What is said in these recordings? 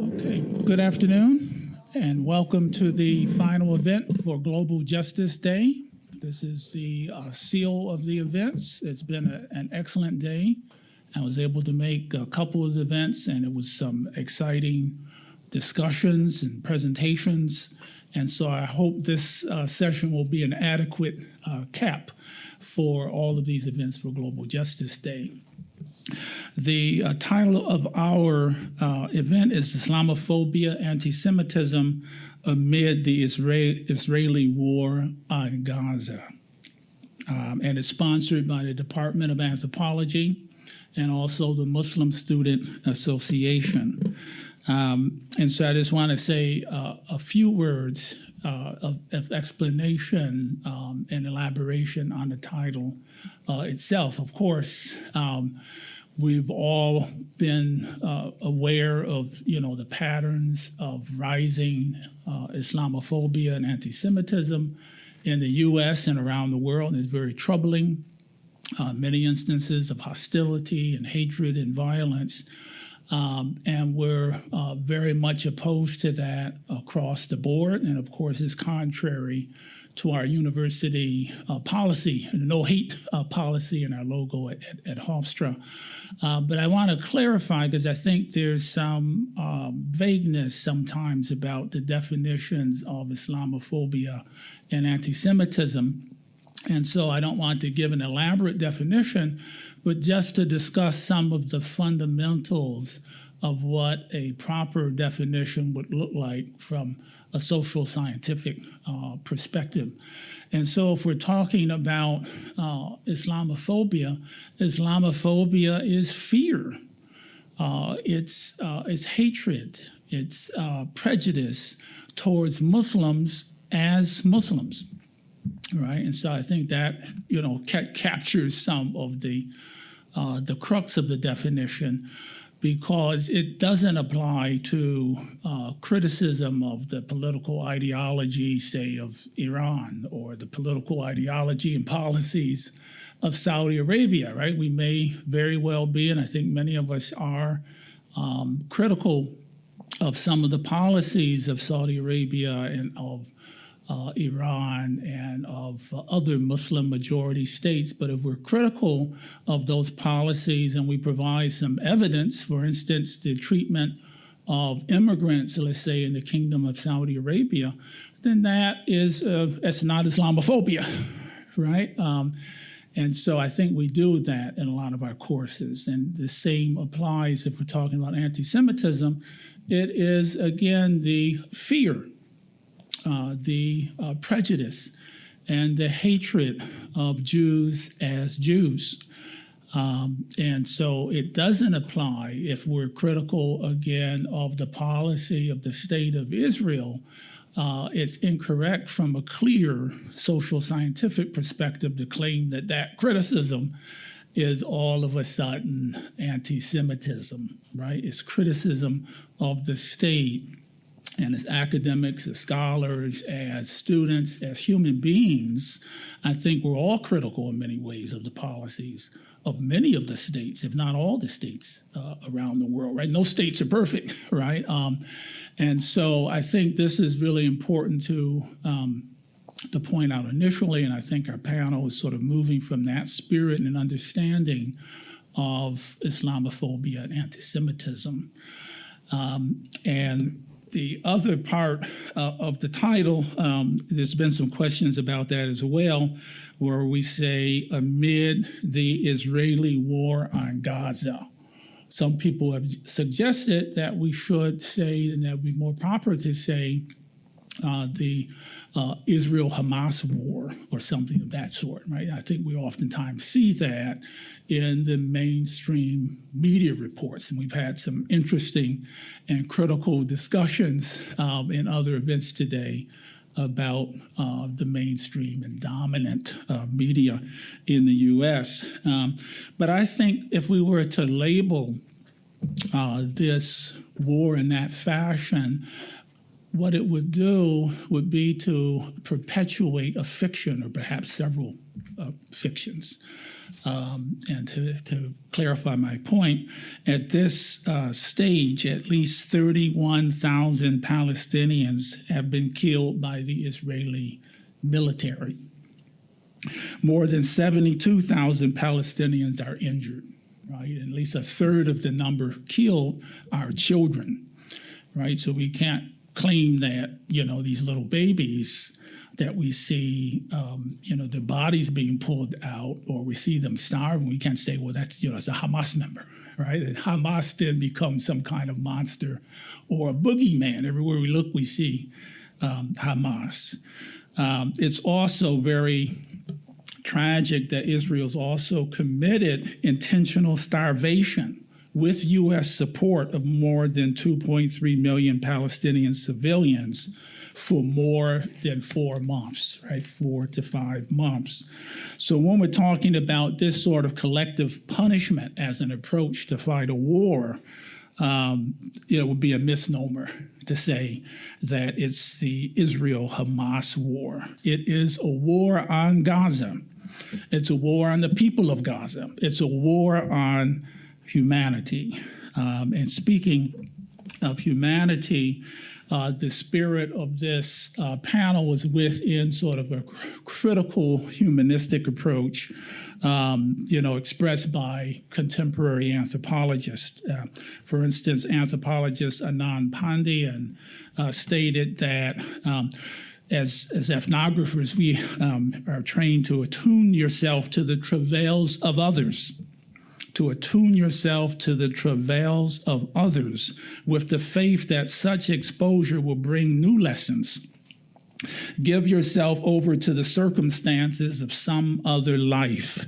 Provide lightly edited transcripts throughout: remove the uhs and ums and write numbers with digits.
Okay, good afternoon, and welcome to the final event for Global Justice Day. This is the seal of the events. It's been an excellent day. I was able to make a couple of events, and it was some exciting discussions and presentations. And so I hope this session will be an adequate cap for all of these events for Global Justice Day. The title of our event is Islamophobia, Antisemitism amid the Israeli war on Gaza. And it's sponsored by the Department of Anthropology and also the Muslim Student Association. And so I just want to say a few words of explanation and elaboration on the title itself. Of course, we've all been aware of, the patterns of rising Islamophobia and anti-Semitism in the U.S. and around the world. It's very troubling. Many instances of hostility and hatred and violence. And we're very much opposed to that across the board. And of course, it's contrary to our university policy, no hate policy in our logo at Hofstra. But I want to clarify, because I think there's some vagueness sometimes about the definitions of Islamophobia and anti-Semitism. And so I don't want to give an elaborate definition, but just to discuss some of the fundamentals of what a proper definition would look like from a social scientific perspective. And so if we're talking about Islamophobia, Islamophobia is fear. It's hatred. It's prejudice towards Muslims as Muslims. Right, and so I think that captures some of the crux of the definition, because it doesn't apply to criticism of the political ideology, say, of Iran, or the political ideology and policies of Saudi Arabia. Right, we may very well be, and I think many of us are, critical of some of the policies of Saudi Arabia and of Iran and of other Muslim majority states. But if we're critical of those policies and we provide some evidence, for instance, the treatment of immigrants, let's say, in the Kingdom of Saudi Arabia, then that's not Islamophobia, right? And so I think we do that in a lot of our courses. And the same applies if we're talking about anti-Semitism. It is, again, the fear, the prejudice, and the hatred of Jews as Jews. And so it doesn't apply if we're critical, again, of the policy of the State of Israel. It's incorrect from a clear social scientific perspective to claim that that criticism is all of a sudden anti-Semitism, right? It's criticism of the state. And as academics, as scholars, as students, as human beings, I think we're all critical in many ways of the policies of many of the states, if not all the states around the world, right? No states are perfect, right? And so I think this is really important to point out initially, and I think our panel is sort of moving from that spirit and understanding of Islamophobia and anti-Semitism. And the other part of the title, there's been some questions about that as well, where we say amid the Israeli war on Gaza. Some people have suggested that we should say, and that would be more proper to say, the Israel-Hamas war or something of that sort, right? I think we oftentimes see that in the mainstream media reports, and we've had some interesting and critical discussions in other events today about the mainstream and dominant media in the U.S. But I think if we were to label this war in that fashion, what it would do would be to perpetuate a fiction or perhaps several fictions. And to clarify my point, at this stage, at least 31,000 Palestinians have been killed by the Israeli military. More than 72,000 Palestinians are injured, right? And at least a third of the number killed are children, right? So we can't claim that, these little babies that we see, their bodies being pulled out, or we see them starving. We can't say, well, that's, it's a Hamas member, right? And Hamas then becomes some kind of monster or a boogeyman. Everywhere we look, we see Hamas. It's also very tragic that Israel's also committed intentional starvation with U.S. support of more than 2.3 million Palestinian civilians for more than 4 months, right? 4 to 5 months. So when we're talking about this sort of collective punishment as an approach to fight a war, it would be a misnomer to say that it's the Israel-Hamas war. It is a war on Gaza. It's a war on the people of Gaza. It's a war on humanity. And speaking of humanity, the spirit of this panel was within sort of a critical humanistic approach, expressed by contemporary anthropologists. For instance, anthropologist Anand Pandian stated that as ethnographers, we are trained to attune yourself to the travails of others. To attune yourself to the travails of others with the faith that such exposure will bring new lessons. Give yourself over to the circumstances of some other life,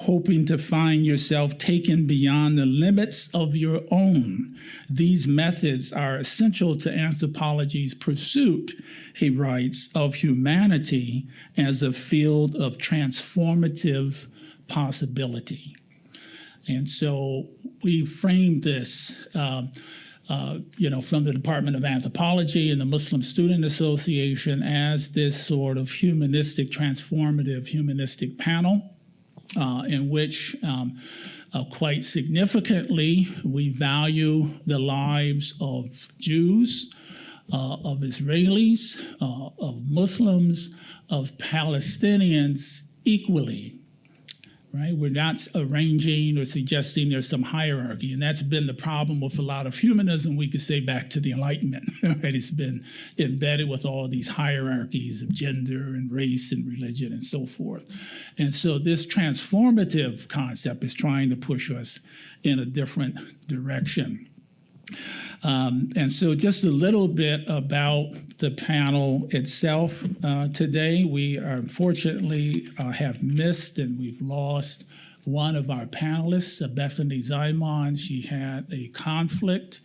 hoping to find yourself taken beyond the limits of your own. These methods are essential to anthropology's pursuit, he writes, of humanity as a field of transformative possibility. And so we framed this, from the Department of Anthropology and the Muslim Student Association as this sort of humanistic, transformative humanistic panel in which quite significantly we value the lives of Jews, of Israelis, of Muslims, of Palestinians equally. Right? We're not arranging or suggesting there's some hierarchy, and that's been the problem with a lot of humanism, we could say back to the Enlightenment. Right? It's been embedded with all these hierarchies of gender and race and religion and so forth. And so this transformative concept is trying to push us in a different direction. And so just a little bit about the panel itself today. We unfortunately have missed and we've lost one of our panelists, Bethany Zymon. She had a conflict.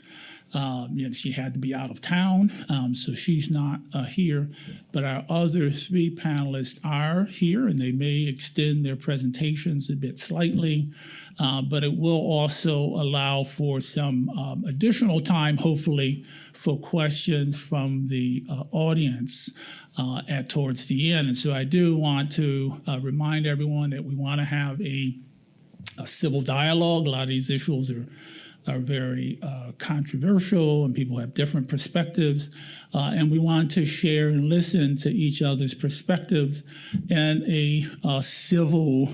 She had to be out of town, so she's not here. But our other 3 panelists are here, and they may extend their presentations a bit slightly. But it will also allow for some additional time, hopefully, for questions from the audience towards the end. And so I do want to remind everyone that we want to have a civil dialogue. A lot of these issues are very controversial, and people have different perspectives, and we want to share and listen to each other's perspectives in a civil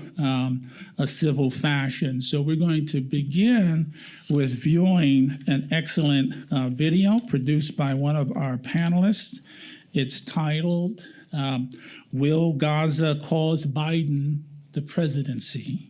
fashion. So we're going to begin with viewing an excellent video produced by one of our panelists. It's titled, "Will Gaza Cause Biden the Presidency?"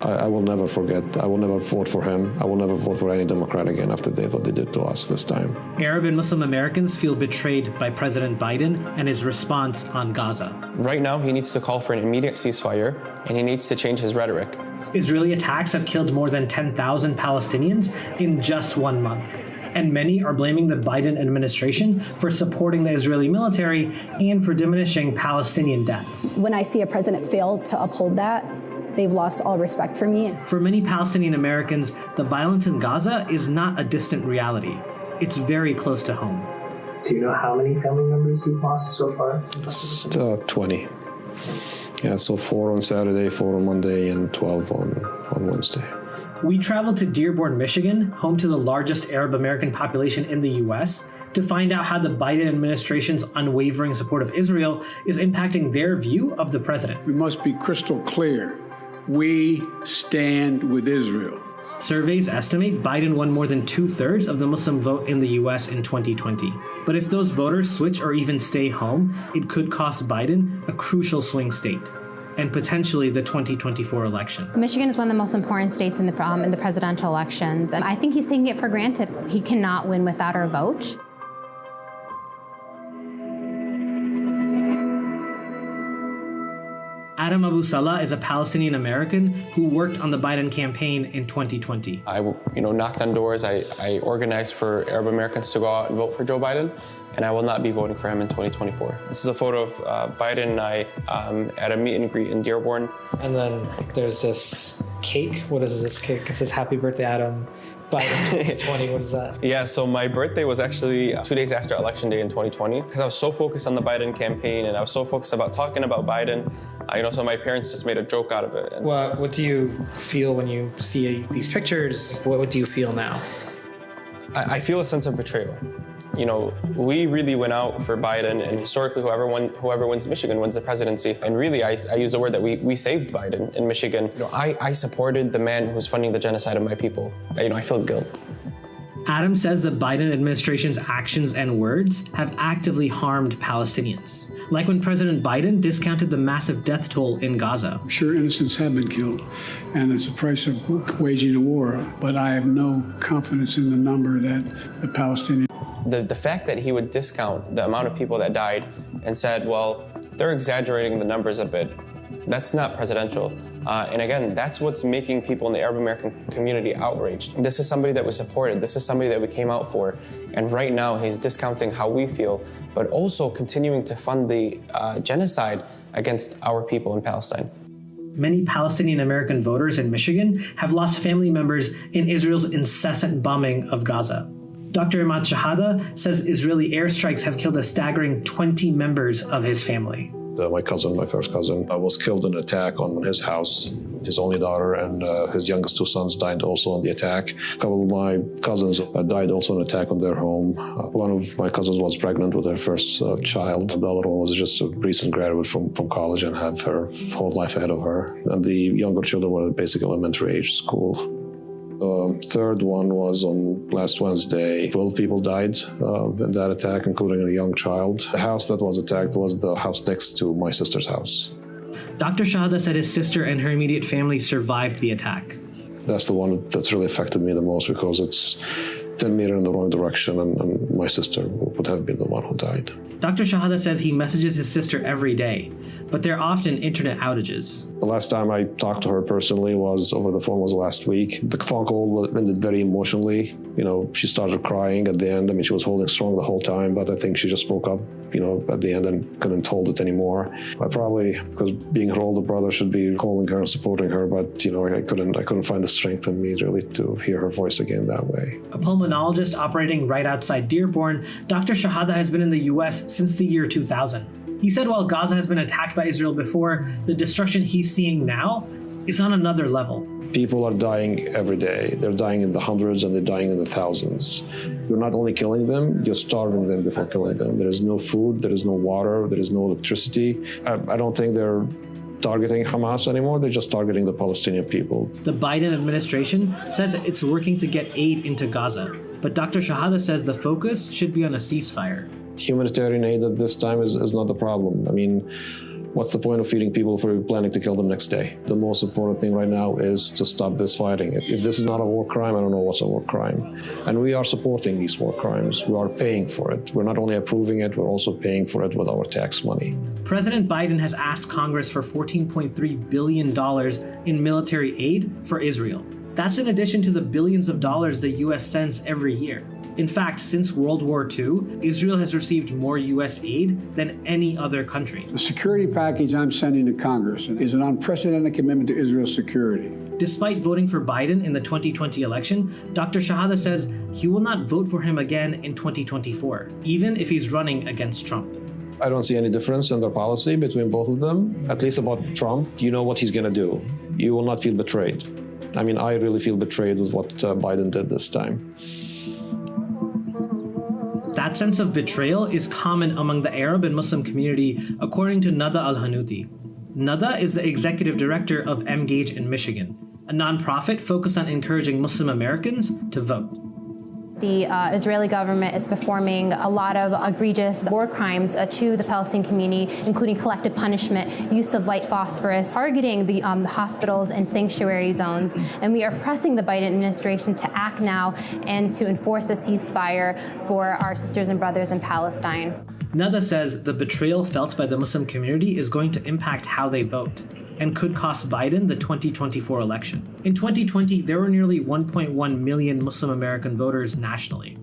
I will never forget. I will never vote for him. I will never vote for any Democrat again after what they did to us this time. Arab and Muslim Americans feel betrayed by President Biden and his response on Gaza. Right now, he needs to call for an immediate ceasefire, and he needs to change his rhetoric. Israeli attacks have killed more than 10,000 Palestinians in just 1 month. And many are blaming the Biden administration for supporting the Israeli military and for diminishing Palestinian deaths. When I see a president fail to uphold that, they've lost all respect for me. For many Palestinian Americans, the violence in Gaza is not a distant reality. It's very close to home. Do you know how many family members you've lost so far? It's 20. Yeah, so 4 on Saturday, 4 on Monday, and 12 on Wednesday. We traveled to Dearborn, Michigan, home to the largest Arab American population in the U.S., to find out how the Biden administration's unwavering support of Israel is impacting their view of the president. We must be crystal clear. We stand with Israel. Surveys estimate Biden won more than 2/3 of the Muslim vote in the U.S. in 2020. But if those voters switch or even stay home, it could cost Biden a crucial swing state, and potentially the 2024 election. Michigan is one of the most important states in the presidential elections, and I think he's taking it for granted. He cannot win without our vote. Adam Abu Salah is a Palestinian American who worked on the Biden campaign in 2020. I knocked on doors. I organized for Arab Americans to go out and vote for Joe Biden, and I will not be voting for him in 2024. This is a photo of Biden and I at a meet and greet in Dearborn. And then there's this cake. What is this cake? It says "Happy Birthday, Adam." Biden 2020, what is that? Yeah, so my birthday was actually 2 days after Election Day in 2020, because I was so focused on the Biden campaign and I was so focused about talking about Biden. So my parents just made a joke out of it. What do you feel when you see these pictures? What do you feel now? I feel a sense of betrayal. We really went out for Biden, and historically, whoever wins Michigan wins the presidency. And really, I use the word that we saved Biden in Michigan. I supported the man who's funding the genocide of my people. I feel guilt. Adam says the Biden administration's actions and words have actively harmed Palestinians. Like when President Biden discounted the massive death toll in Gaza. I'm sure innocents have been killed, and it's the price of waging a war, but I have no confidence in the number that the Palestinians... The fact that he would discount the amount of people that died and said, well, they're exaggerating the numbers a bit, that's not presidential. And again, that's what's making people in the Arab American community outraged. This is somebody that was supported. This is somebody that we came out for. And right now, he's discounting how we feel, but also continuing to fund the genocide against our people in Palestine. Many Palestinian American voters in Michigan have lost family members in Israel's incessant bombing of Gaza. Dr. Imad Shahada says Israeli airstrikes have killed a staggering 20 members of his family. My first cousin, was killed in an attack on his house. His only daughter and his youngest 2 sons died also on the attack. A couple of my cousins died also in an attack on their home. One of my cousins was pregnant with her first child. The other one was just a recent graduate from college and had her whole life ahead of her. And the younger children were at basic elementary age school. The third one was on last Wednesday. 12 people died in that attack, including a young child. The house that was attacked was the house next to my sister's house. Dr. Shahada said his sister and her immediate family survived the attack. That's the one that's really affected me the most because it's 10 meters in the wrong direction and my sister would have been the one who died. Dr. Shahada says he messages his sister every day, but there are often internet outages. The last time I talked to her personally was over the phone was last week. The phone call ended very emotionally. She started crying at the end. She was holding strong the whole time, but I think she just spoke up, at the end and couldn't hold it anymore. I probably, because being her older brother, should be calling her and supporting her, but I couldn't find the strength in me really to hear her voice again that way. A pulmonologist operating right outside Dearborn, Dr. Shahada has been in the U.S. since the year 2000. He said while Gaza has been attacked by Israel before, the destruction he's seeing now is on another level. People are dying every day. They're dying in the hundreds and they're dying in the thousands. You're not only killing them, you're starving them before killing them. There is no food, there is no water, there is no electricity. I don't think they're targeting Hamas anymore. They're just targeting the Palestinian people. The Biden administration says it's working to get aid into Gaza, but Dr. Shahada says the focus should be on a ceasefire. Humanitarian aid at this time is not the problem. What's the point of feeding people if we're planning to kill them next day? The most important thing right now is to stop this fighting. If this is not a war crime, I don't know what's a war crime. And we are supporting these war crimes. We are paying for it. We're not only approving it, we're also paying for it with our tax money. President Biden has asked Congress for $14.3 billion in military aid for Israel. That's in addition to the billions of dollars the U.S. sends every year. In fact, since World War II, Israel has received more U.S. aid than any other country. The security package I'm sending to Congress is an unprecedented commitment to Israel's security. Despite voting for Biden in the 2020 election, Dr. Shahada says he will not vote for him again in 2024, even if he's running against Trump. I don't see any difference in their policy between both of them. At least about Trump, you know what he's going to do. You will not feel betrayed. I mean, I really feel betrayed with what Biden did this time. That sense of betrayal is common among the Arab and Muslim community, according to Nada Al-Hanouti. Nada is the executive director of Engage in Michigan, a nonprofit focused on encouraging Muslim Americans to vote. The Israeli government is performing a lot of egregious war crimes to the Palestinian community, including collective punishment, use of white phosphorus, targeting the hospitals and sanctuary zones. And we are pressing the Biden administration to act now and to enforce a ceasefire for our sisters and brothers in Palestine. Nada says the betrayal felt by the Muslim community is going to impact how they vote and could cost Biden the 2024 election. In 2020, there were nearly 1.1 million Muslim American voters nationally.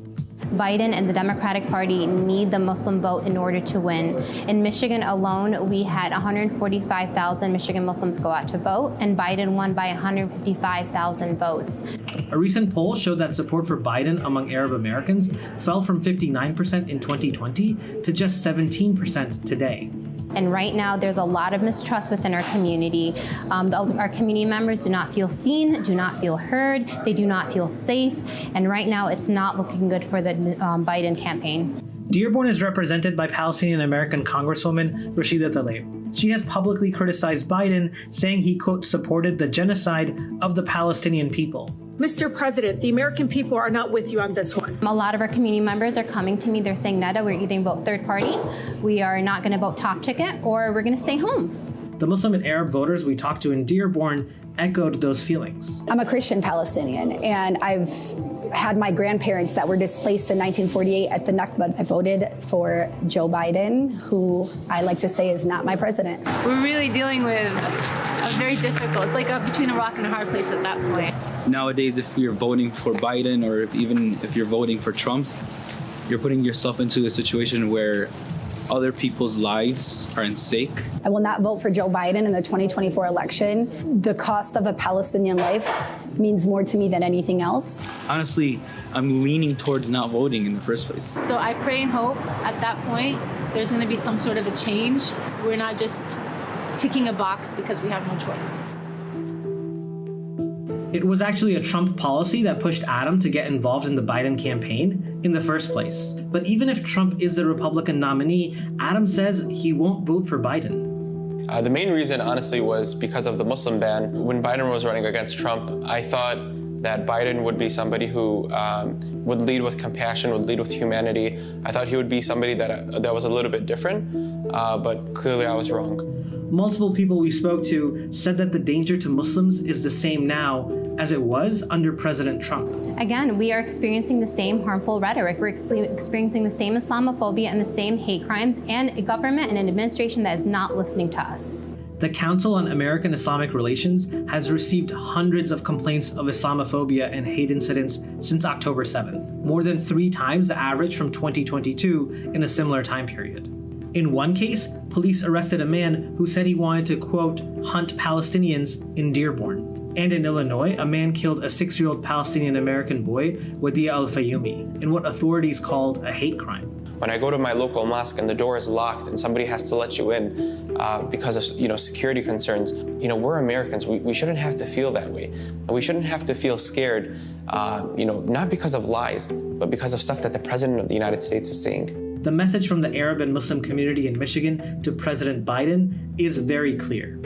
Biden and the Democratic Party need the Muslim vote in order to win. In Michigan alone, we had 145,000 Michigan Muslims go out to vote, and Biden won by 155,000 votes. A recent poll showed that support for Biden among Arab Americans fell from 59% in 2020 to just 17% today. And right now, there's a lot of mistrust within our community. Our community members do not feel seen, do not feel heard, they do not feel safe. And right now, it's not looking good for the Biden campaign. Dearborn is represented by Palestinian-American Congresswoman Rashida Tlaib. She has publicly criticized Biden, saying he, quote, supported the genocide of the Palestinian people. Mr. President, the American people are not with you on this one. A lot of our community members are coming to me. They're saying, Nada, we're either going to vote third party, we are not going to vote top ticket, or we're going to stay home. The Muslim and Arab voters we talked to in Dearborn echoed those feelings. I'm a Christian Palestinian, and I've had my grandparents that were displaced in 1948 at the Nakba. I voted for Joe Biden, who I like to say is not my president. We're really dealing with a very difficult, it's like between a rock and a hard place at that point. Nowadays, if you're voting for Biden or even if you're voting for Trump, you're putting yourself into a situation where other people's lives are at stake. I will not vote for Joe Biden in the 2024 election. The cost of a Palestinian life means more to me than anything else. Honestly, I'm leaning towards not voting in the first place. So I pray and hope at that point there's going to be some sort of a change. We're not just ticking a box because we have no choice. It was actually a Trump policy that pushed Adam to get involved in the Biden campaign in the first place. But even if Trump is the Republican nominee, Adam says he won't vote for Biden. The main reason, honestly, was because of the Muslim ban. When Biden was running against Trump, I thought that Biden would be somebody who would lead with compassion, would lead with humanity. I thought he would be somebody that was a little bit different, but clearly I was wrong. Multiple people we spoke to said that the danger to Muslims is the same now as it was under President Trump. Again, we are experiencing the same harmful rhetoric. We're experiencing the same Islamophobia and the same hate crimes, and a government and an administration that is not listening to us. The Council on American Islamic Relations has received hundreds of complaints of Islamophobia and hate incidents since October 7th, more than 3 times the average from 2022 in a similar time period. In one case, police arrested a man who said he wanted to, quote, hunt Palestinians in Dearborn. And in Illinois, a man killed a 6-year-old Palestinian-American boy, Wadia al-Fayoumi, in what authorities called a hate crime. When I go to my local mosque and the door is locked and somebody has to let you in because of security concerns, we're Americans. We shouldn't have to feel that way. We shouldn't have to feel scared, not because of lies, but because of stuff that the President of the United States is saying. The message from the Arab and Muslim community in Michigan to President Biden is very clear.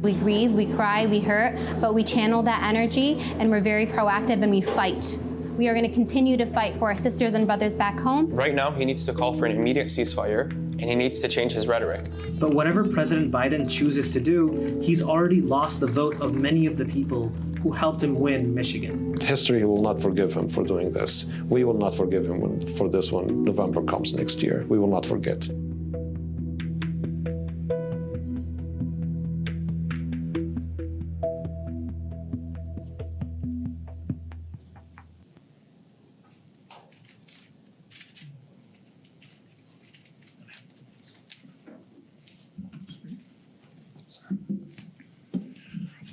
We grieve, we cry, we hurt, but we channel that energy and we're very proactive and we fight. We are going to continue to fight for our sisters and brothers back home. Right now, he needs to call for an immediate ceasefire, and he needs to change his rhetoric. But whatever President Biden chooses to do, he's already lost the vote of many of the people who helped him win Michigan. History will not forgive him for doing this. We will not forgive him for this when November comes next year. We will not forget.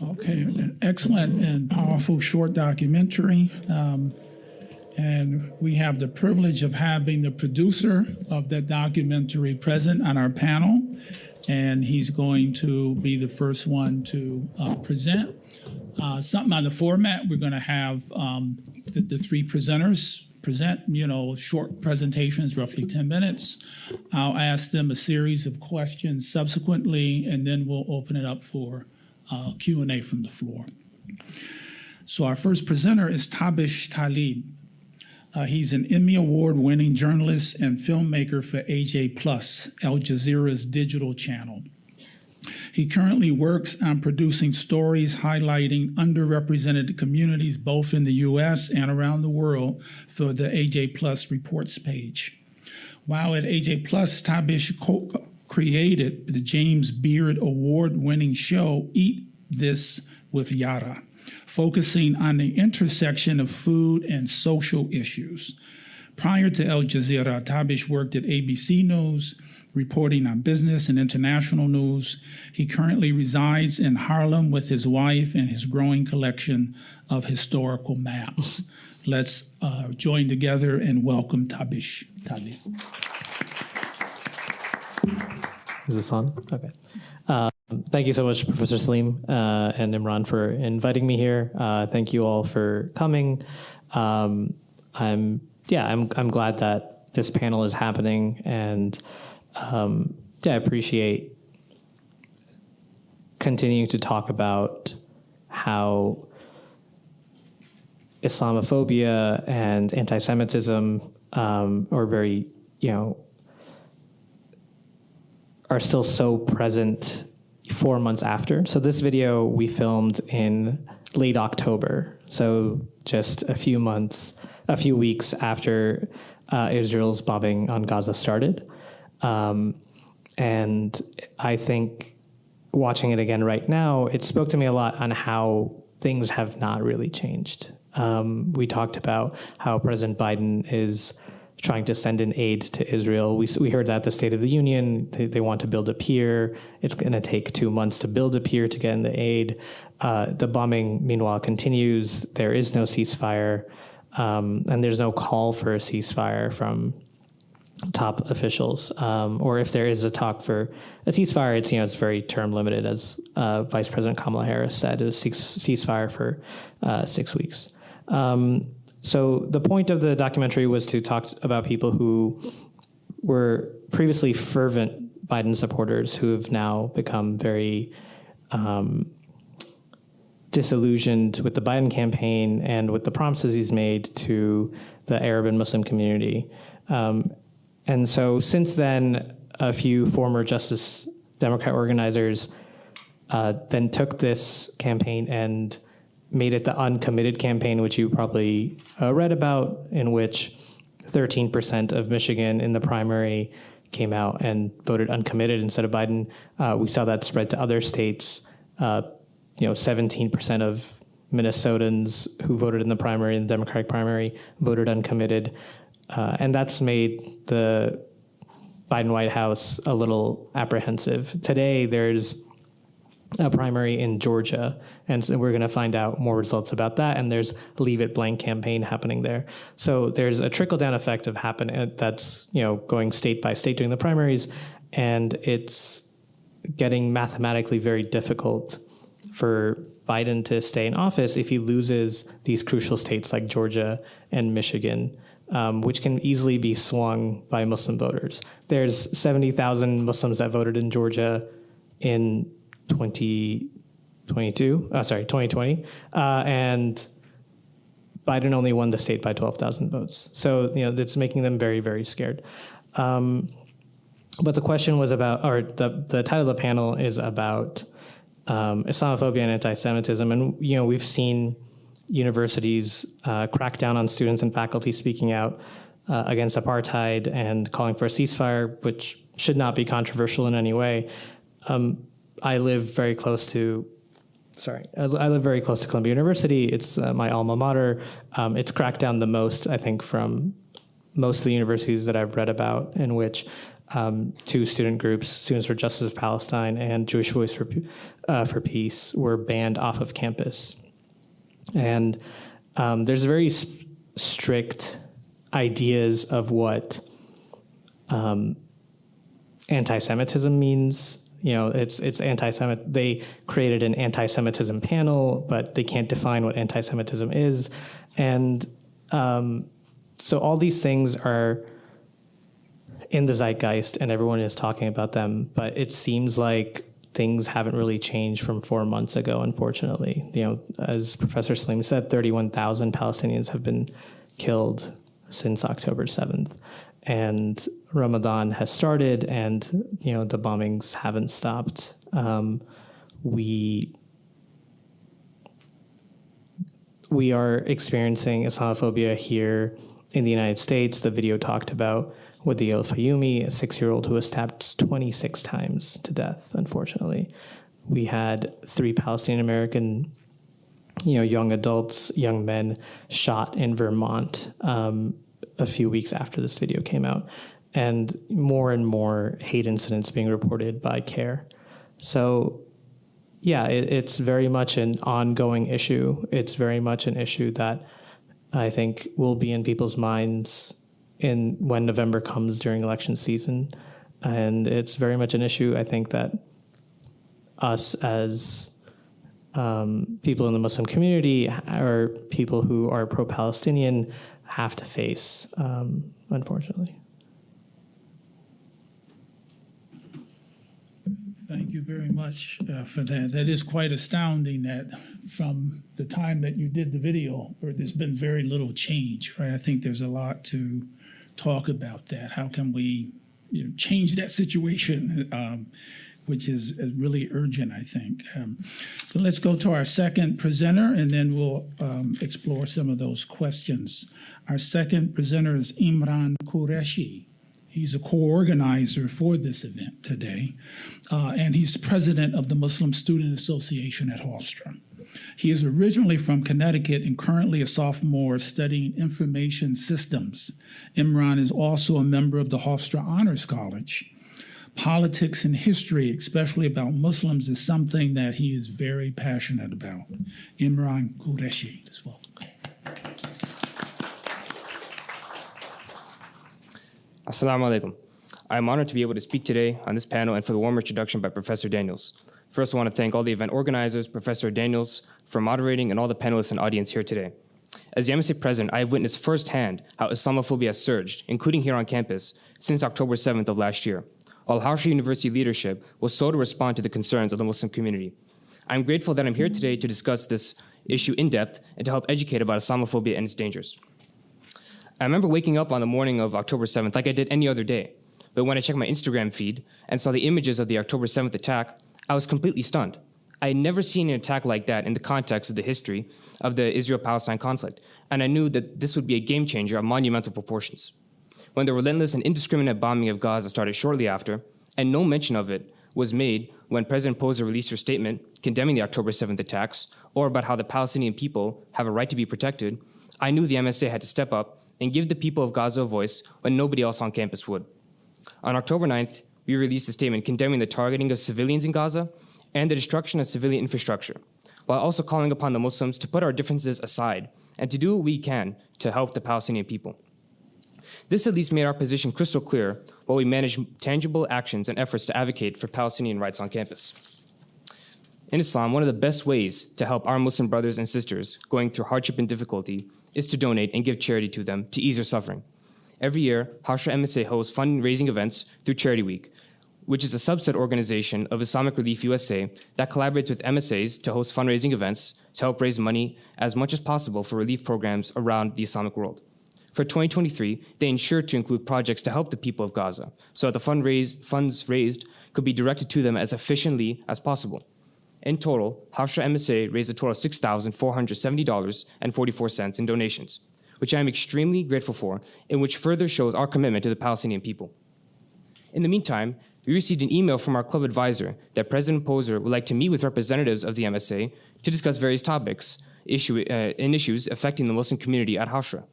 Okay, an excellent and powerful short documentary. And we have the privilege of having the producer of that documentary present on our panel. And he's going to be the first one to present. Something on the format, we're going to have the three presenters present, short presentations, roughly 10 minutes. I'll ask them a series of questions subsequently, and then we'll open it up for Q&A from the floor. So our first presenter is Tabish Tali. He's an Emmy Award-winning journalist and filmmaker for AJ Plus, Al Jazeera's digital channel. He currently works on producing stories highlighting underrepresented communities both in the U.S. and around the world for the AJ Plus Reports page. While at AJ Plus, Tabish created the James Beard Award-winning show Eat This with Yara, focusing on the intersection of food and social issues. Prior to Al Jazeera, Tabish worked at ABC News, reporting on business and international news. He currently resides in Harlem with his wife and his growing collection of historical maps. Let's join together and welcome Tabish Tali. Is this on? Okay. Thank you so much, Professor Salim and Imran, for inviting me here. Thank you all for coming. I'm glad that this panel is happening, and I appreciate continuing to talk about how Islamophobia and antisemitism are still so present 4 months after. So this video we filmed in late October, so just a few weeks after Israel's bombing on Gaza started. And I think watching it again right now, it spoke to me a lot on how things have not really changed. We talked about how President Biden is trying to send in aid to Israel. We heard that at the State of the Union, they want to build a pier. It's going to take 2 months to build a pier to get in the aid. The bombing, meanwhile, continues. There is no ceasefire, and there's no call for a ceasefire from top officials. Or if there is a talk for a ceasefire, it's very term limited, as Vice President Kamala Harris said. It was ceasefire for 6 weeks. So the point of the documentary was to talk about people who were previously fervent Biden supporters who have now become very disillusioned with the Biden campaign and with the promises he's made to the Arab and Muslim community. And so since then, a few former Justice Democrat organizers then took this campaign and made it the uncommitted campaign, which you probably read about, in which 13% of Michigan in the primary came out and voted uncommitted instead of Biden. We saw that spread to other states. 17% of Minnesotans who voted in the primary, in the Democratic primary, voted uncommitted. And that's made the Biden White House a little apprehensive. Today, there's a primary in Georgia, and so we're going to find out more results about that, and there's Leave It Blank campaign happening there. So there's a trickle-down effect of that's going state by state during the primaries, and it's getting mathematically very difficult for Biden to stay in office if he loses these crucial states like Georgia and Michigan, which can easily be swung by Muslim voters. There's 70,000 Muslims that voted in Georgia in 2020, and Biden only won the state by 12,000 votes. So, it's making them very, very scared. But the question was about, or the title of the panel is about Islamophobia and anti-Semitism. And, we've seen universities crack down on students and faculty speaking out against apartheid and calling for a ceasefire, which should not be controversial in any way. I live very close to Columbia University. It's my alma mater. It's cracked down the most, I think, from most of the universities that I've read about, in which two student groups, Students for Justice of Palestine and Jewish Voice for Peace, were banned off of campus. And there's very strict ideas of what anti-Semitism means. It's anti-Semit. They created an anti-Semitism panel, but they can't define what anti-Semitism is. And so all these things are in the zeitgeist, and everyone is talking about them, but it seems like things haven't really changed from 4 months ago, unfortunately. As Professor Salim said, 31,000 Palestinians have been killed since October 7th. And Ramadan has started, and the bombings haven't stopped. We are experiencing Islamophobia here in the United States. The video talked about Wadi al-Fayumi, a 6-year-old who was stabbed 26 times to death, unfortunately. We had 3 Palestinian-American, young adults, young men shot in Vermont a few weeks after this video came out, and more hate incidents being reported by CARE. So, yeah, it's very much an ongoing issue. It's very much an issue that I think will be in people's minds when November comes during election season. And it's very much an issue, I think, that us as people in the Muslim community or people who are pro-Palestinian have to face, unfortunately. Thank you very much for that. That is quite astounding that from the time that you did the video, there's been very little change, right? I think there's a lot to talk about that. How can we change that situation, which is really urgent, I think. So let's go to our second presenter, and then we'll explore some of those questions. Our second presenter is Imran Qureshi. He's a co-organizer for this event today, and he's president of the Muslim Student Association at Hofstra. He is originally from Connecticut and currently a sophomore studying information systems. Imran is also a member of the Hofstra Honors College. Politics and history, especially about Muslims, is something that he is very passionate about. Imran Qureshi as well. Assalamu alaikum. I am honored to be able to speak today on this panel and for the warm introduction by Professor Daniels. First, I want to thank all the event organizers, Professor Daniels, for moderating, and all the panelists and audience here today. As the MSA president, I have witnessed firsthand how Islamophobia has surged, including here on campus, since October 7th of last year, while Hofstra University leadership was slow to respond to the concerns of the Muslim community. I'm grateful that I'm here today to discuss this issue in depth and to help educate about Islamophobia and its dangers. I remember waking up on the morning of October 7th like I did any other day, but when I checked my Instagram feed and saw the images of the October 7th attack, I was completely stunned. I had never seen an attack like that in the context of the history of the Israel-Palestine conflict, and I knew that this would be a game changer of monumental proportions. When the relentless and indiscriminate bombing of Gaza started shortly after, and no mention of it was made when President Posa released her statement condemning the October 7th attacks, or about how the Palestinian people have a right to be protected, I knew the MSA had to step up and give the people of Gaza a voice when nobody else on campus would. On October 9th, we released a statement condemning the targeting of civilians in Gaza and the destruction of civilian infrastructure, while also calling upon the Muslims to put our differences aside and to do what we can to help the Palestinian people. This at least made our position crystal clear while we managed tangible actions and efforts to advocate for Palestinian rights on campus. In Islam, one of the best ways to help our Muslim brothers and sisters going through hardship and difficulty is to donate and give charity to them to ease their suffering. Every year, Hofstra MSA hosts fundraising events through Charity Week, which is a subset organization of Islamic Relief USA that collaborates with MSAs to host fundraising events to help raise money as much as possible for relief programs around the Islamic world. For 2023, they ensured to include projects to help the people of Gaza so that the funds raised could be directed to them as efficiently as possible. In total, Hofstra MSA raised a total of $6,470.44 in donations, which I am extremely grateful for, and which further shows our commitment to the Palestinian people. In the meantime, we received an email from our club advisor that President Poser would like to meet with representatives of the MSA to discuss various topics and issues affecting the Muslim community at Hofstra.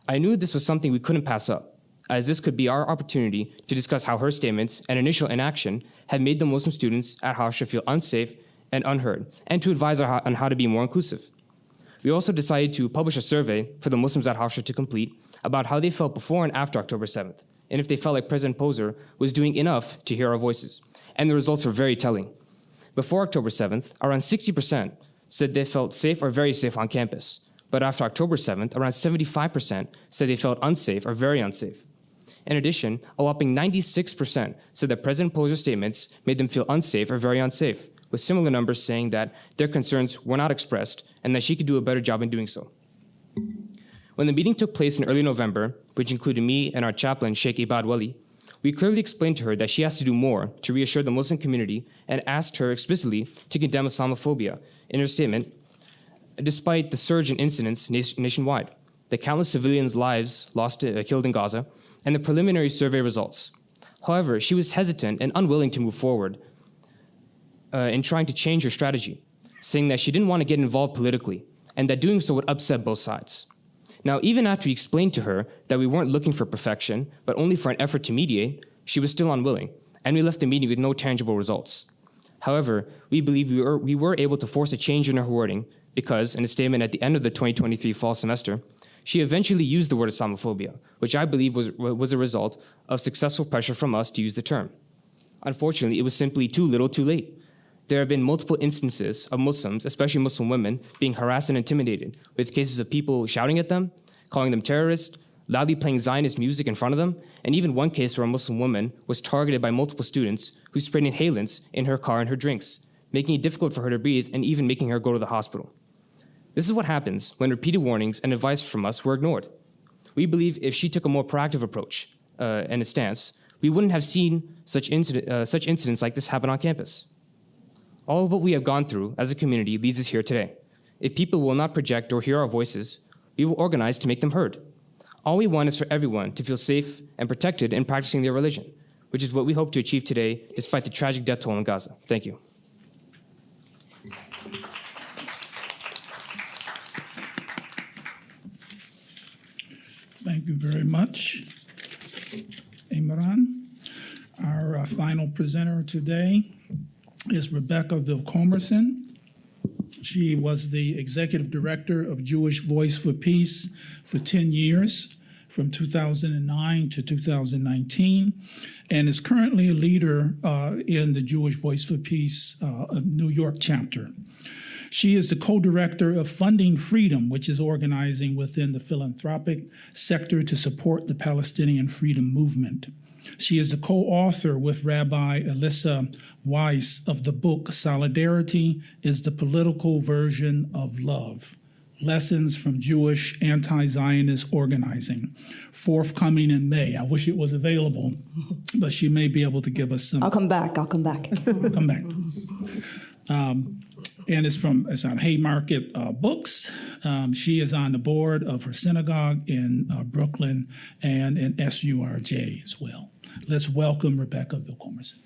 I knew this was something we couldn't pass up, as this could be our opportunity to discuss how her statements and initial inaction had made the Muslim students at Hofstra feel unsafe and unheard, and to advise on how to be more inclusive. We also decided to publish a survey for the Muslims at Hofstra to complete about how they felt before and after October 7th, and if they felt like President Poser was doing enough to hear our voices. And the results were very telling. Before October 7th, around 60% said they felt safe or very safe on campus. But after October 7th, around 75% said they felt unsafe or very unsafe. In addition, a whopping 96% said that President Poser's statements made them feel unsafe or very unsafe, with similar numbers saying that their concerns were not expressed and that she could do a better job in doing so. When the meeting took place in early November, which included me and our chaplain, Sheikh Ibad Wali, we clearly explained to her that she has to do more to reassure the Muslim community and asked her explicitly to condemn Islamophobia in her statement, despite the surge in incidents nationwide, the countless civilians' lives killed in Gaza, and the preliminary survey results. However, she was hesitant and unwilling to move forward in trying to change her strategy, saying that she didn't want to get involved politically and that doing so would upset both sides. Now, even after we explained to her that we weren't looking for perfection, but only for an effort to mediate, she was still unwilling, and we left the meeting with no tangible results. However, we believe we were able to force a change in her wording because, in a statement at the end of the 2023 fall semester, she eventually used the word Islamophobia, which I believe was a result of successful pressure from us to use the term. Unfortunately, it was simply too little too late. There have been multiple instances of Muslims, especially Muslim women, being harassed and intimidated, with cases of people shouting at them, calling them terrorists, loudly playing Zionist music in front of them, and even one case where a Muslim woman was targeted by multiple students who sprayed inhalants in her car and her drinks, making it difficult for her to breathe and even making her go to the hospital. This is what happens when repeated warnings and advice from us were ignored. We believe if she took a more proactive approach and a stance, we wouldn't have seen such incidents like this happen on campus. All of what we have gone through as a community leads us here today. If people will not project or hear our voices, we will organize to make them heard. All we want is for everyone to feel safe and protected in practicing their religion, which is what we hope to achieve today despite the tragic death toll in Gaza. Thank you. Thank you very much, Imran. Our final presenter today is Rebecca V Commerson. She was the executive director of Jewish Voice for Peace for 10 years, from 2009 to 2019, and is currently a leader in the Jewish Voice for Peace New York chapter. She is the co-director of Funding Freedom, which is organizing within the philanthropic sector to support the Palestinian freedom movement. She is a co-author with Rabbi Elissa Weiss of the book Solidarity is the Political Version of Love, Lessons from Jewish Anti-Zionist Organizing, forthcoming in May. I wish it was available, but she may be able to give us some. I'll come back. Come back. And it's on Haymarket Books. She is on the board of her synagogue in Brooklyn and in SURJ as well. Let's welcome Rebecca V Commerson.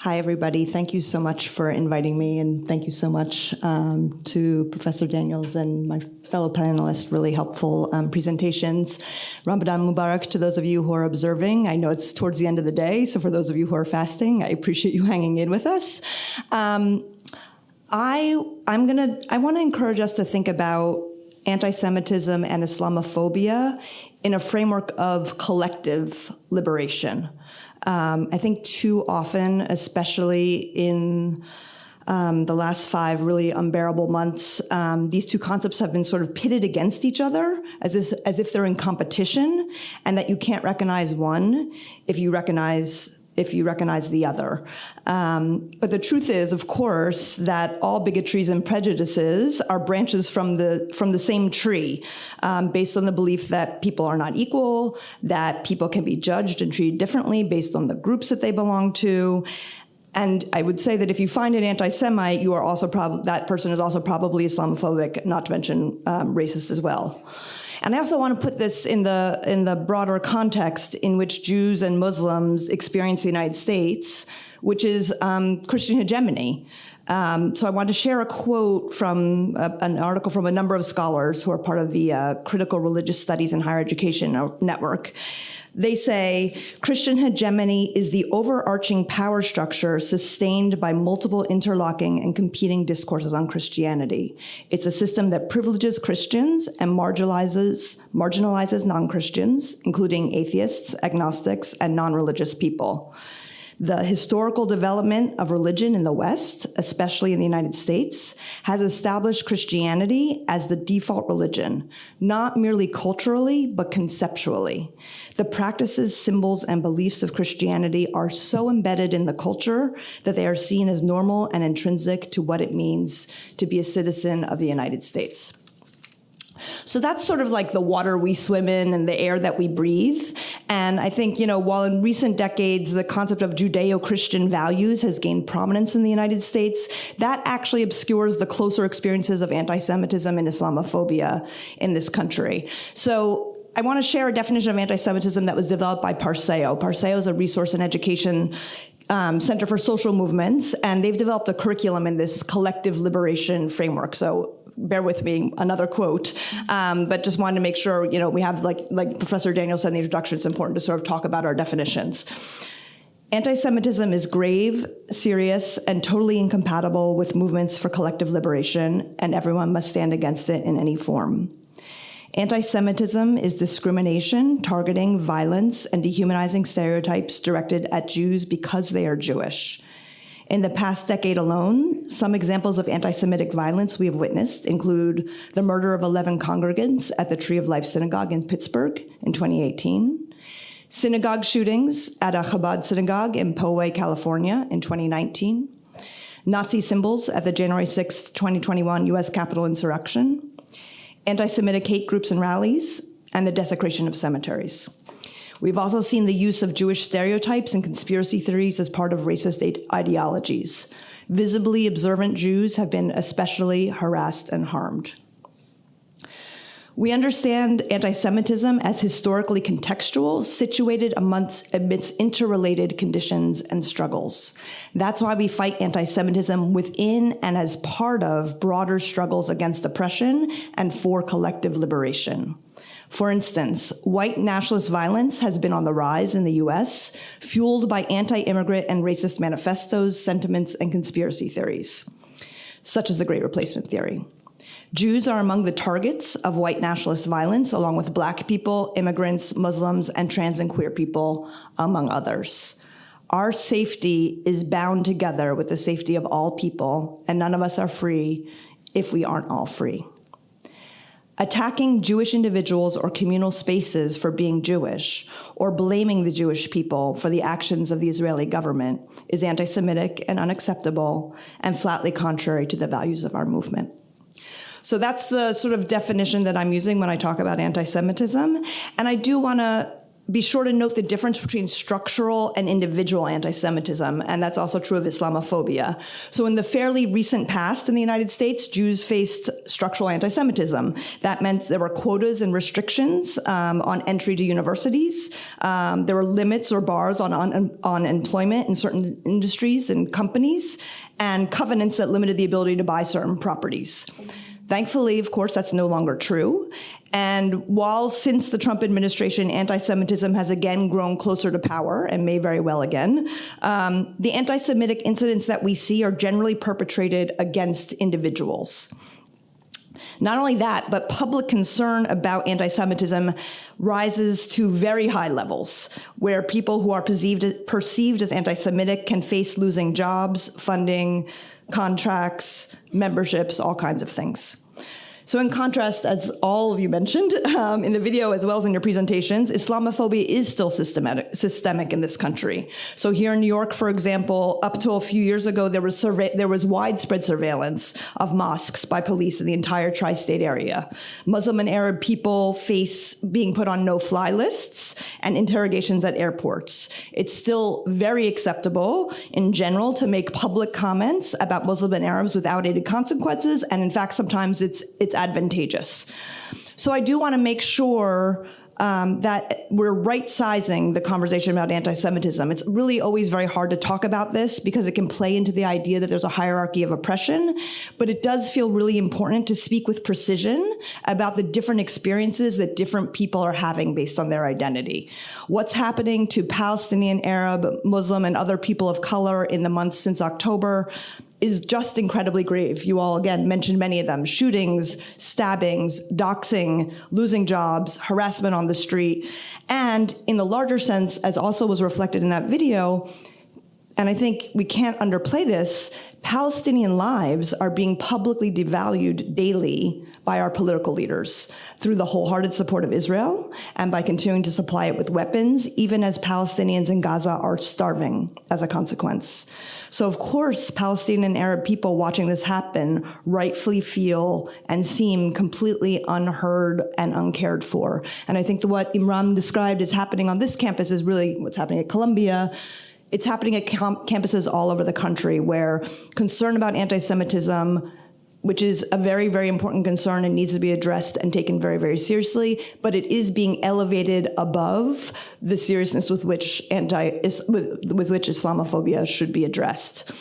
Hi, everybody. Thank you so much for inviting me, and thank you so much to Professor Daniels and my fellow panelists. Really helpful presentations. Ramadan Mubarak to those of you who are observing. I know it's towards the end of the day, so for those of you who are fasting, I appreciate you hanging in with us. I want to encourage us to think about anti-Semitism and Islamophobia in a framework of collective liberation. I think too often, especially in the last 5 really unbearable months, these two concepts have been sort of pitted against each other as if they're in competition, and that you can't recognize one if you recognize the other. But the truth is, of course, that all bigotries and prejudices are branches from the same tree, based on the belief that people are not equal, that people can be judged and treated differently based on the groups that they belong to. And I would say that if you find an anti-Semite, you are also that person is also probably Islamophobic, not to mention racist as well. And I also want to put this in the broader context in which Jews and Muslims experience the United States, which is Christian hegemony. So I want to share a quote from an article from a number of scholars who are part of the Critical Religious Studies in Higher Education Network. They say, Christian hegemony is the overarching power structure sustained by multiple interlocking and competing discourses on Christianity. It's a system that privileges Christians and marginalizes non-Christians, including atheists, agnostics, and non-religious people. The historical development of religion in the West, especially in the United States, has established Christianity as the default religion, not merely culturally, but conceptually. The practices, symbols, and beliefs of Christianity are so embedded in the culture that they are seen as normal and intrinsic to what it means to be a citizen of the United States. So that's sort of like the water we swim in and the air that we breathe. And I think, while in recent decades, the concept of Judeo-Christian values has gained prominence in the United States, that actually obscures the closer experiences of anti-Semitism and Islamophobia in this country. So I want to share a definition of anti-Semitism that was developed by Parseo. Parseo is a resource and education Center for Social Movements, and they've developed a curriculum in this collective liberation framework. So bear with me, another quote, but just wanted to make sure, we have, like Professor Daniels said in the introduction, it's important to sort of talk about our definitions. Anti-Semitism is grave, serious, and totally incompatible with movements for collective liberation, and everyone must stand against it in any form. Anti-Semitism is discrimination, targeting, violence, and dehumanizing stereotypes directed at Jews because they are Jewish. In the past decade alone, some examples of anti-Semitic violence we have witnessed include the murder of 11 congregants at the Tree of Life Synagogue in Pittsburgh in 2018, synagogue shootings at a Chabad synagogue in Poway, California in 2019, Nazi symbols at the January 6, 2021 U.S. Capitol insurrection, anti-Semitic hate groups and rallies, and the desecration of cemeteries. We've also seen the use of Jewish stereotypes and conspiracy theories as part of racist ideologies. Visibly observant Jews have been especially harassed and harmed. We understand anti-Semitism as historically contextual, situated amidst interrelated conditions and struggles. That's why we fight anti-Semitism within and as part of broader struggles against oppression and for collective liberation. For instance, white nationalist violence has been on the rise in the US, fueled by anti-immigrant and racist manifestos, sentiments, and conspiracy theories, such as the Great Replacement theory. Jews are among the targets of white nationalist violence, along with Black people, immigrants, Muslims, and trans and queer people, among others. Our safety is bound together with the safety of all people, and none of us are free if we aren't all free. Attacking Jewish individuals or communal spaces for being Jewish, or blaming the Jewish people for the actions of the Israeli government, is anti-Semitic and unacceptable, and flatly contrary to the values of our movement. So that's the sort of definition that I'm using when I talk about anti-Semitism. And I do want to be sure to note the difference between structural and individual anti-Semitism, and that's also true of Islamophobia. So in the fairly recent past in the United States, Jews faced structural anti-Semitism. That meant there were quotas and restrictions on entry to universities. There were limits or bars on employment in certain industries and companies, and covenants that limited the ability to buy certain properties. Thankfully, of course, that's no longer true. And while since the Trump administration, anti-Semitism has again grown closer to power and may very well again, the anti-Semitic incidents that we see are generally perpetrated against individuals. Not only that, but public concern about anti-Semitism rises to very high levels, where people who are perceived as anti-Semitic can face losing jobs, funding, contracts, memberships, all kinds of things. So in contrast, as all of you mentioned in the video as well as in your presentations, Islamophobia is still systemic in this country. So here in New York, for example, up to a few years ago, there was widespread surveillance of mosques by police in the entire tri-state area. Muslim and Arab people face being put on no-fly lists and interrogations at airports. It's still very acceptable in general to make public comments about Muslim and Arabs without any consequences, and in fact, sometimes it's advantageous. So I do want to make sure that we're right-sizing the conversation about anti-Semitism. It's really always very hard to talk about this because it can play into the idea that there's a hierarchy of oppression, but it does feel really important to speak with precision about the different experiences that different people are having based on their identity. What's happening to Palestinian, Arab, Muslim, and other people of color in the months since October is just incredibly grave. You all, again, mentioned many of them: shootings, stabbings, doxing, losing jobs, harassment on the street. And in the larger sense, as also was reflected in that video, and I think we can't underplay this, Palestinian lives are being publicly devalued daily by our political leaders through the wholehearted support of Israel and by continuing to supply it with weapons, even as Palestinians in Gaza are starving as a consequence. So of course, Palestinian and Arab people watching this happen rightfully feel and seem completely unheard and uncared for. And I think that what Imran described as happening on this campus is really what's happening at Columbia. It's happening at campuses all over the country where concern about anti-Semitism, which is a very, very important concern and needs to be addressed and taken very, very seriously, but it is being elevated above the seriousness with which Islamophobia should be addressed.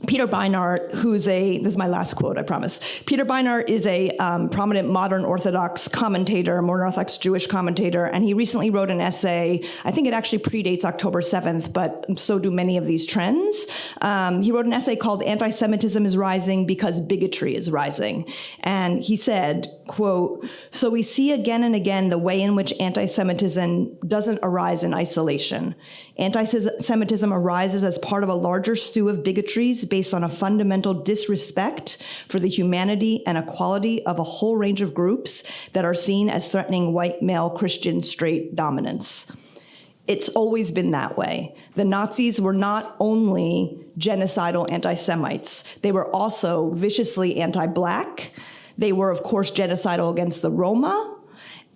Peter Beinart, this is my last quote, I promise. Peter Beinart is a prominent modern Orthodox commentator, modern Orthodox Jewish commentator, and he recently wrote an essay. I think it actually predates October 7th, but so do many of these trends. He wrote an essay called "Anti-Semitism is Rising Because Bigotry is Rising." And he said, quote, "So we see again and again the way in which anti-Semitism doesn't arise in isolation. Anti-Semitism arises as part of a larger stew of bigotries based on a fundamental disrespect for the humanity and equality of a whole range of groups that are seen as threatening white male Christian straight dominance." It's always been that way. The Nazis were not only genocidal anti-Semites, they were also viciously anti-Black. They were, of course, genocidal against the Roma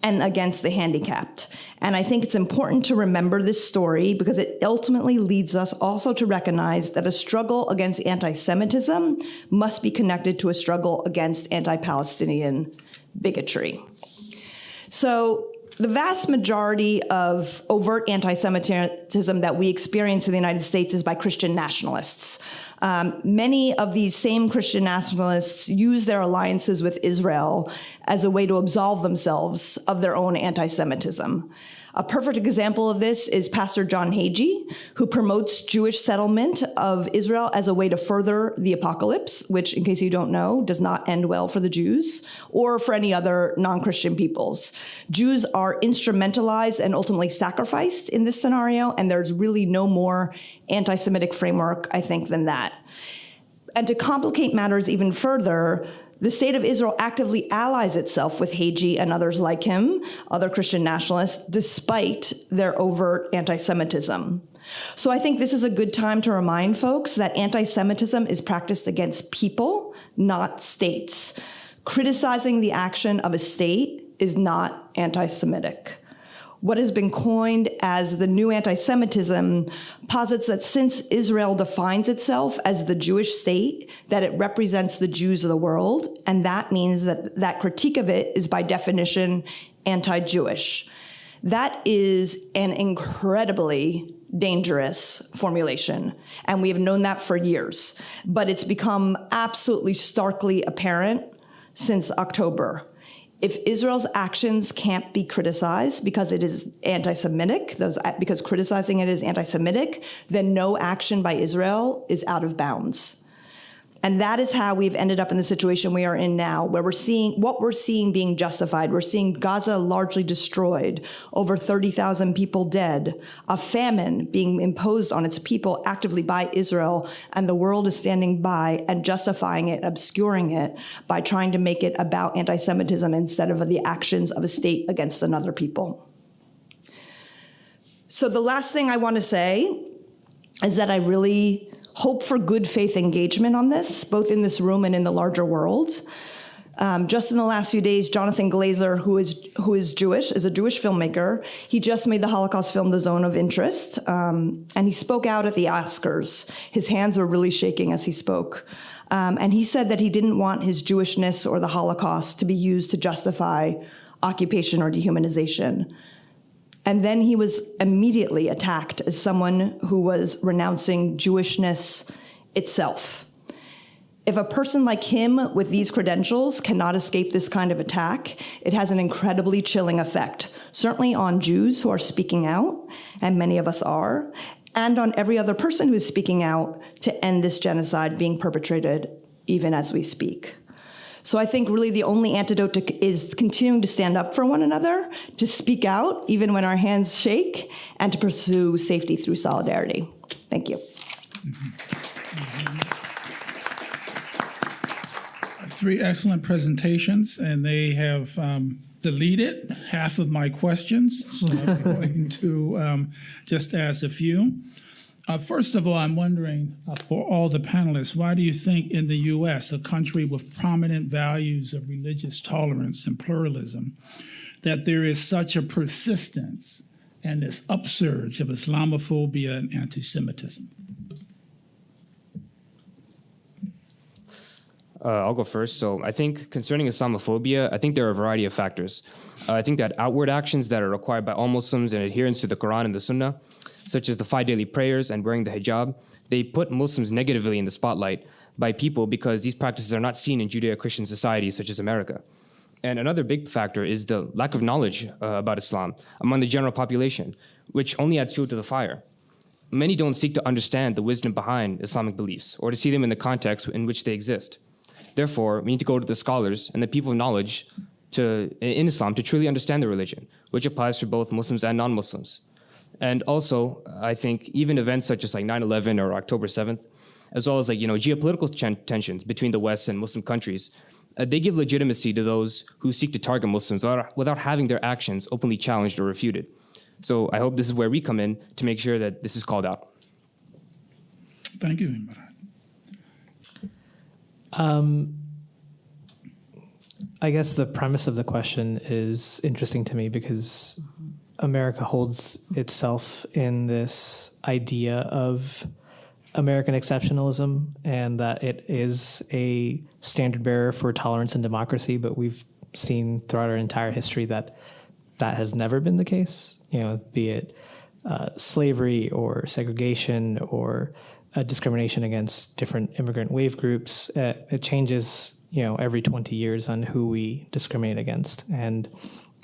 and against the handicapped. And I think it's important to remember this story because it ultimately leads us also to recognize that a struggle against anti-Semitism must be connected to a struggle against anti-Palestinian bigotry. So the vast majority of overt anti-Semitism that we experience in the United States is by Christian nationalists. Many of these same Christian nationalists use their alliances with Israel as a way to absolve themselves of their own anti-Semitism. A perfect example of this is Pastor John Hagee, who promotes Jewish settlement of Israel as a way to further the apocalypse, which, in case you don't know, does not end well for the Jews or for any other non-Christian peoples. Jews are instrumentalized and ultimately sacrificed in this scenario, and there's really no more anti-Semitic framework, I think, than that. And to complicate matters even further, the state of Israel actively allies itself with Hagee and others like him, other Christian nationalists, despite their overt anti-Semitism. So I think this is a good time to remind folks that anti-Semitism is practiced against people, not states. Criticizing the action of a state is not anti-Semitic. What has been coined as the new anti-Semitism posits that since Israel defines itself as the Jewish state, that it represents the Jews of the world, and that means that critique of it is by definition anti-Jewish. That is an incredibly dangerous formulation, and we have known that for years, but it's become absolutely starkly apparent since October. If Israel's actions can't be criticized because it is anti-Semitic, because criticizing it is anti-Semitic, then no action by Israel is out of bounds. And that is how we've ended up in the situation we are in now, where we're seeing being justified. We're seeing Gaza largely destroyed, over 30,000 people dead, a famine being imposed on its people actively by Israel, and the world is standing by and justifying it, obscuring it, by trying to make it about anti-Semitism instead of the actions of a state against another people. So the last thing I want to say is that I really hope for good faith engagement on this, both in this room and in the larger world. Just in the last few days, Jonathan Glazer, who is Jewish, is a Jewish filmmaker. He just made the Holocaust film The Zone of Interest, and he spoke out at the Oscars. His hands were really shaking as he spoke. And he said that he didn't want his Jewishness or the Holocaust to be used to justify occupation or dehumanization. And then he was immediately attacked as someone who was renouncing Jewishness itself. If a person like him with these credentials cannot escape this kind of attack, it has an incredibly chilling effect, certainly on Jews who are speaking out, and many of us are, and on every other person who is speaking out to end this genocide being perpetrated even as we speak. So I think really the only antidote is continuing to stand up for one another, to speak out even when our hands shake, and to pursue safety through solidarity. Thank you. Three excellent presentations, and they have deleted half of my questions, so I'm going to just ask a few. First of all, I'm wondering, for all the panelists, why do you think in the U.S., a country with prominent values of religious tolerance and pluralism, that there is such a persistence and this upsurge of Islamophobia and anti-Semitism? I'll go first. So I think concerning Islamophobia, I think there are a variety of factors. I think that outward actions that are required by all Muslims in adherence to the Quran and the Sunnah, such as the 5 daily prayers and wearing the hijab, they put Muslims negatively in the spotlight by people because these practices are not seen in Judeo-Christian societies such as America. And another big factor is the lack of knowledge about Islam among the general population, which only adds fuel to the fire. Many don't seek to understand the wisdom behind Islamic beliefs or to see them in the context in which they exist. Therefore, we need to go to the scholars and the people of knowledge in Islam to truly understand the religion, which applies for both Muslims and non-Muslims. And also, I think even events such as like 9/11 or October 7th, as well as geopolitical tensions between the West and Muslim countries, they give legitimacy to those who seek to target Muslims without having their actions openly challenged or refuted. So I hope this is where we come in to make sure that this is called out. Thank you, Imran. I guess the premise of the question is interesting to me because America holds itself in this idea of American exceptionalism and that it is a standard bearer for tolerance and democracy, but we've seen throughout our entire history that that has never been the case, be it slavery or segregation or discrimination against different immigrant wave groups. It changes, every 20 years on who we discriminate against. And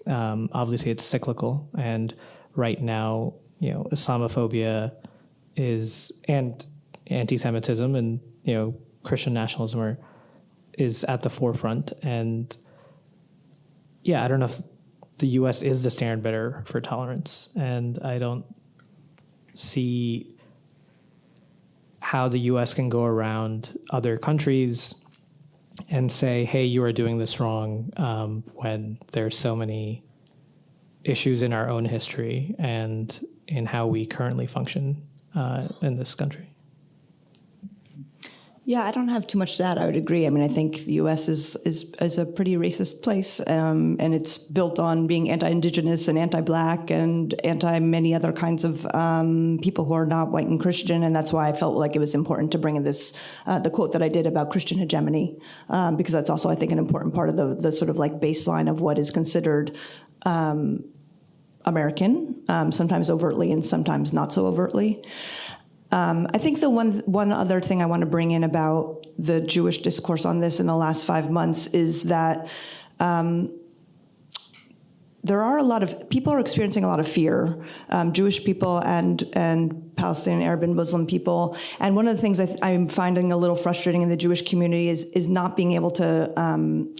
obviously it's cyclical. And right now, Islamophobia and anti-Semitism and, Christian nationalism is at the forefront. And I don't know if the U.S. is the standard bearer for tolerance. And I don't see how the U.S. can go around other countries and say, hey, you are doing this wrong, when there's so many issues in our own history and in how we currently function in this country. Yeah, I don't have too much to add. I would agree. I mean, I think the U.S. is a pretty racist place, and it's built on being anti-Indigenous and anti-Black and anti-many other kinds of people who are not white and Christian, and that's why I felt like it was important to bring in this, the quote that I did about Christian hegemony, because that's also, I think, an important part of the sort of like baseline of what is considered American, sometimes overtly and sometimes not so overtly. I think the one other thing I want to bring in about the Jewish discourse on this in the last 5 months is that there are a lot of people are experiencing a lot of fear, Jewish people and Palestinian, Arab, and Muslim people. And one of the things I'm finding a little frustrating in the Jewish community is not being able to,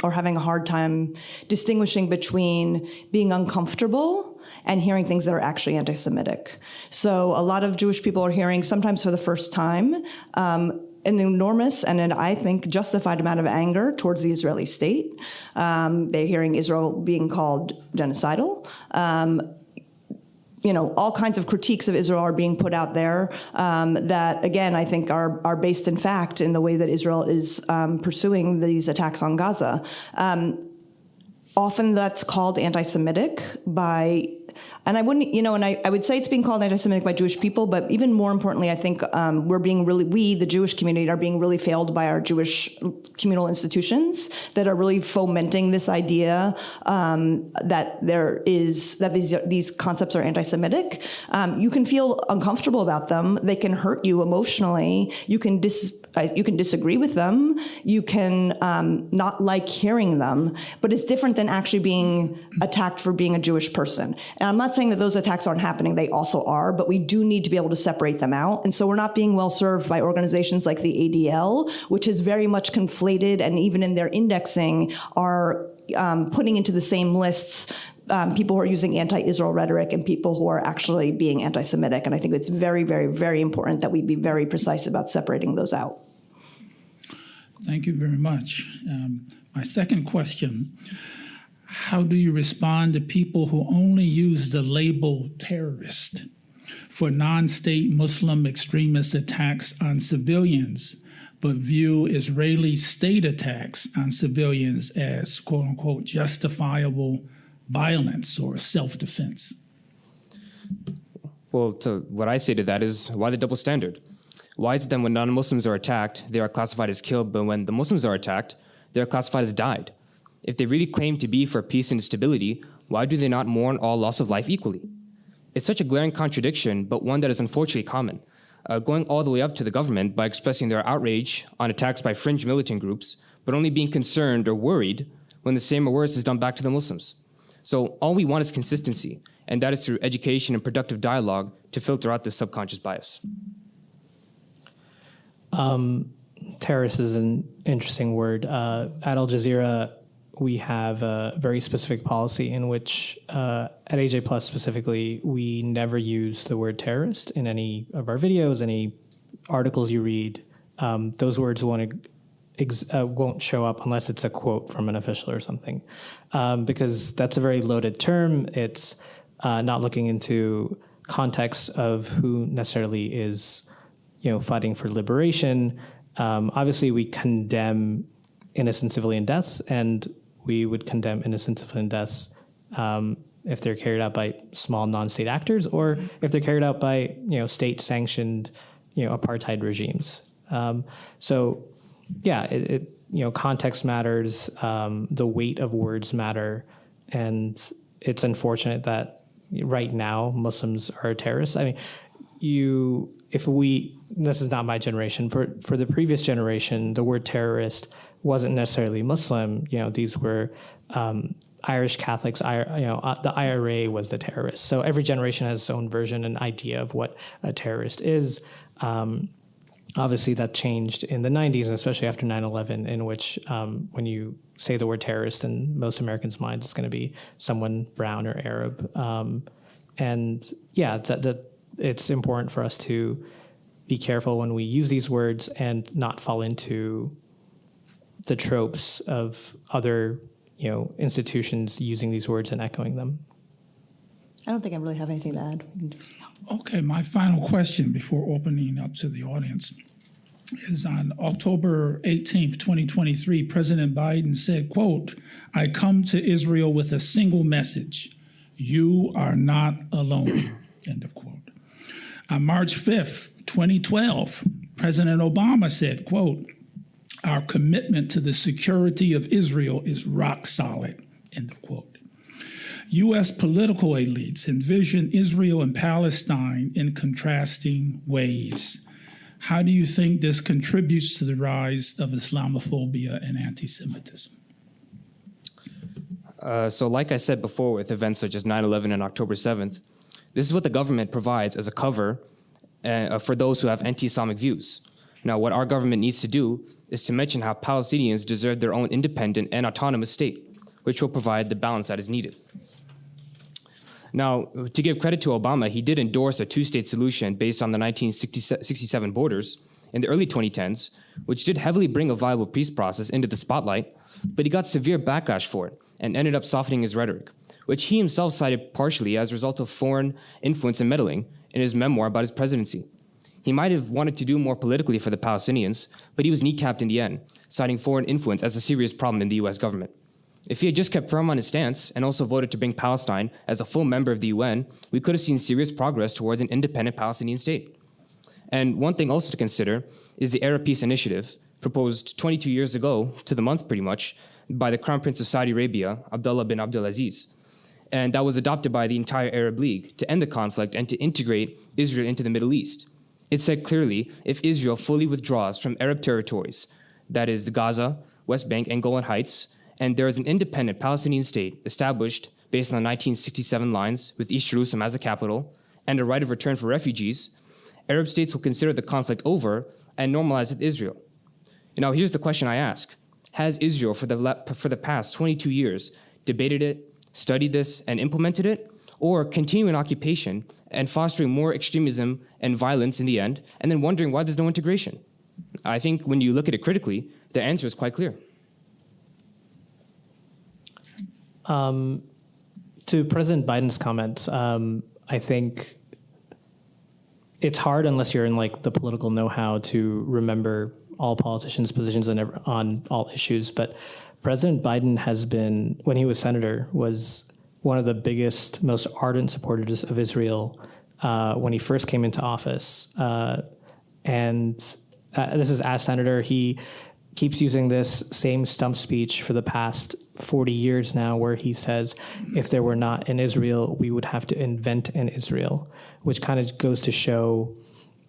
or having a hard time distinguishing between being uncomfortable and hearing things that are actually anti-Semitic. So a lot of Jewish people are hearing, sometimes for the first time, an enormous and I think justified amount of anger towards the Israeli state. They're hearing Israel being called genocidal. All kinds of critiques of Israel are being put out there that, again, I think are based in fact in the way that Israel is pursuing these attacks on Gaza. Often that's called anti-Semitic by, and I wouldn't, and I would say it's being called anti-Semitic by Jewish people, but even more importantly, I think we, the Jewish community, are being really failed by our Jewish communal institutions that are really fomenting this idea that these concepts are anti-Semitic. You can feel uncomfortable about them. They can hurt you emotionally. You can disagree with them. You can not like hearing them, but it's different than actually being attacked for being a Jewish person. And I'm not saying that those attacks aren't happening. They also are, but we do need to be able to separate them out. And so we're not being well served by organizations like the ADL, which is very much conflated and even in their indexing are putting into the same lists people who are using anti-Israel rhetoric and people who are actually being anti-Semitic. And I think it's very, very, very important that we be very precise about separating those out. Thank you very much. My second question, how do you respond to people who only use the label terrorist for non-state Muslim extremist attacks on civilians, but view Israeli state attacks on civilians as, quote unquote, justifiable violence or self-defense? Well, what I say to that is, why the double standard? Why is it that when non-Muslims are attacked, they are classified as killed, but when the Muslims are attacked, they are classified as died? If they really claim to be for peace and stability, why do they not mourn all loss of life equally? It's such a glaring contradiction, but one that is unfortunately common, going all the way up to the government by expressing their outrage on attacks by fringe militant groups, but only being concerned or worried when the same or worse is done back to the Muslims. So all we want is consistency, and that is through education and productive dialogue to filter out this subconscious bias. Terrorist is an interesting word. At Al Jazeera, we have a very specific policy in which, at AJ Plus specifically, we never use the word terrorist in any of our videos, any articles you read. Those words won't show up unless it's a quote from an official or something, because that's a very loaded term. It's not looking into context of who necessarily is fighting for liberation. Obviously, we condemn innocent civilian deaths, and we would condemn innocent civilian deaths if they're carried out by small non-state actors or if they're carried out by state-sanctioned apartheid regimes. So, yeah, context matters. The weight of words matter, and it's unfortunate that right now Muslims are terrorists. I mean, this is not my generation. For the previous generation, the word terrorist wasn't necessarily Muslim. These were Irish Catholics. The IRA was the terrorist. So every generation has its own version and idea of what a terrorist is. Obviously, that changed in the 90s, and especially after 9/11, in which when you say the word terrorist in most Americans' minds, it's going to be someone brown or Arab. And yeah, that it's important for us to be careful when we use these words and not fall into the tropes of other, institutions using these words and echoing them. I don't think I really have anything to add. Okay, my final question before opening up to the audience is on October 18th, 2023, President Biden said, quote, "I come to Israel with a single message. You are not alone," end of quote. On March 5th, 2012, President Obama said, quote, "Our commitment to the security of Israel is rock solid," end of quote. U.S. political elites envision Israel and Palestine in contrasting ways. How do you think this contributes to the rise of Islamophobia and anti-Semitism? So like I said before with events such as 9/11 and October 7th, this is what the government provides as a cover for those who have anti-Islamic views. Now, what our government needs to do is to mention how Palestinians deserve their own independent and autonomous state, which will provide the balance that is needed. Now, to give credit to Obama, he did endorse a two-state solution based on the 1967 borders in the early 2010s, which did heavily bring a viable peace process into the spotlight, but he got severe backlash for it and ended up softening his rhetoric, which he himself cited partially as a result of foreign influence and meddling in his memoir about his presidency. He might have wanted to do more politically for the Palestinians, but he was kneecapped in the end, citing foreign influence as a serious problem in the US government. If he had just kept firm on his stance and also voted to bring Palestine as a full member of the UN, we could have seen serious progress towards an independent Palestinian state. And one thing also to consider is the Arab Peace Initiative, proposed 22 years ago, to the month pretty much, by the Crown Prince of Saudi Arabia, Abdullah bin Abdulaziz. And that was adopted by the entire Arab League to end the conflict and to integrate Israel into the Middle East. It said clearly, if Israel fully withdraws from Arab territories, that is the Gaza, West Bank, and Golan Heights, and there is an independent Palestinian state established based on the 1967 lines with East Jerusalem as a capital and a right of return for refugees, Arab states will consider the conflict over and normalize with Israel. Now, here's the question I ask. Has Israel, for the past 22 years, debated it, studied this, and implemented it, or continuing occupation and fostering more extremism and violence in the end, and then wondering why there's no integration? I think when you look at it critically, the answer is quite clear. To President Biden's comments, I think it's hard unless you're in like the political know-how to remember all politicians' positions on all issues. But President Biden has been, when he was senator, was one of the biggest, most ardent supporters of Israel when he first came into office. And this is as senator. He keeps using this same stump speech for the past 40 years now, where he says, if there were not an Israel, we would have to invent an Israel, which kind of goes to show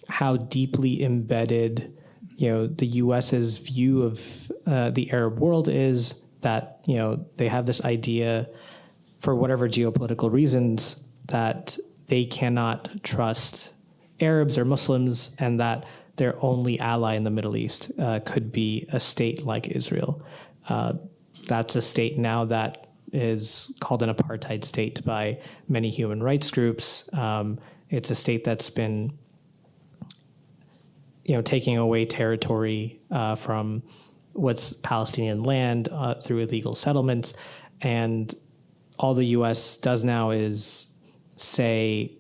how deeply embedded, the U.S.'s view of the Arab world is, that, they have this idea, for whatever geopolitical reasons, that they cannot trust Arabs or Muslims, and that their only ally in the Middle East could be a state like Israel. That's a state now that is called an apartheid state by many human rights groups. It's a state that's been, taking away territory from what's Palestinian land through illegal settlements. And all the U.S. does now is say,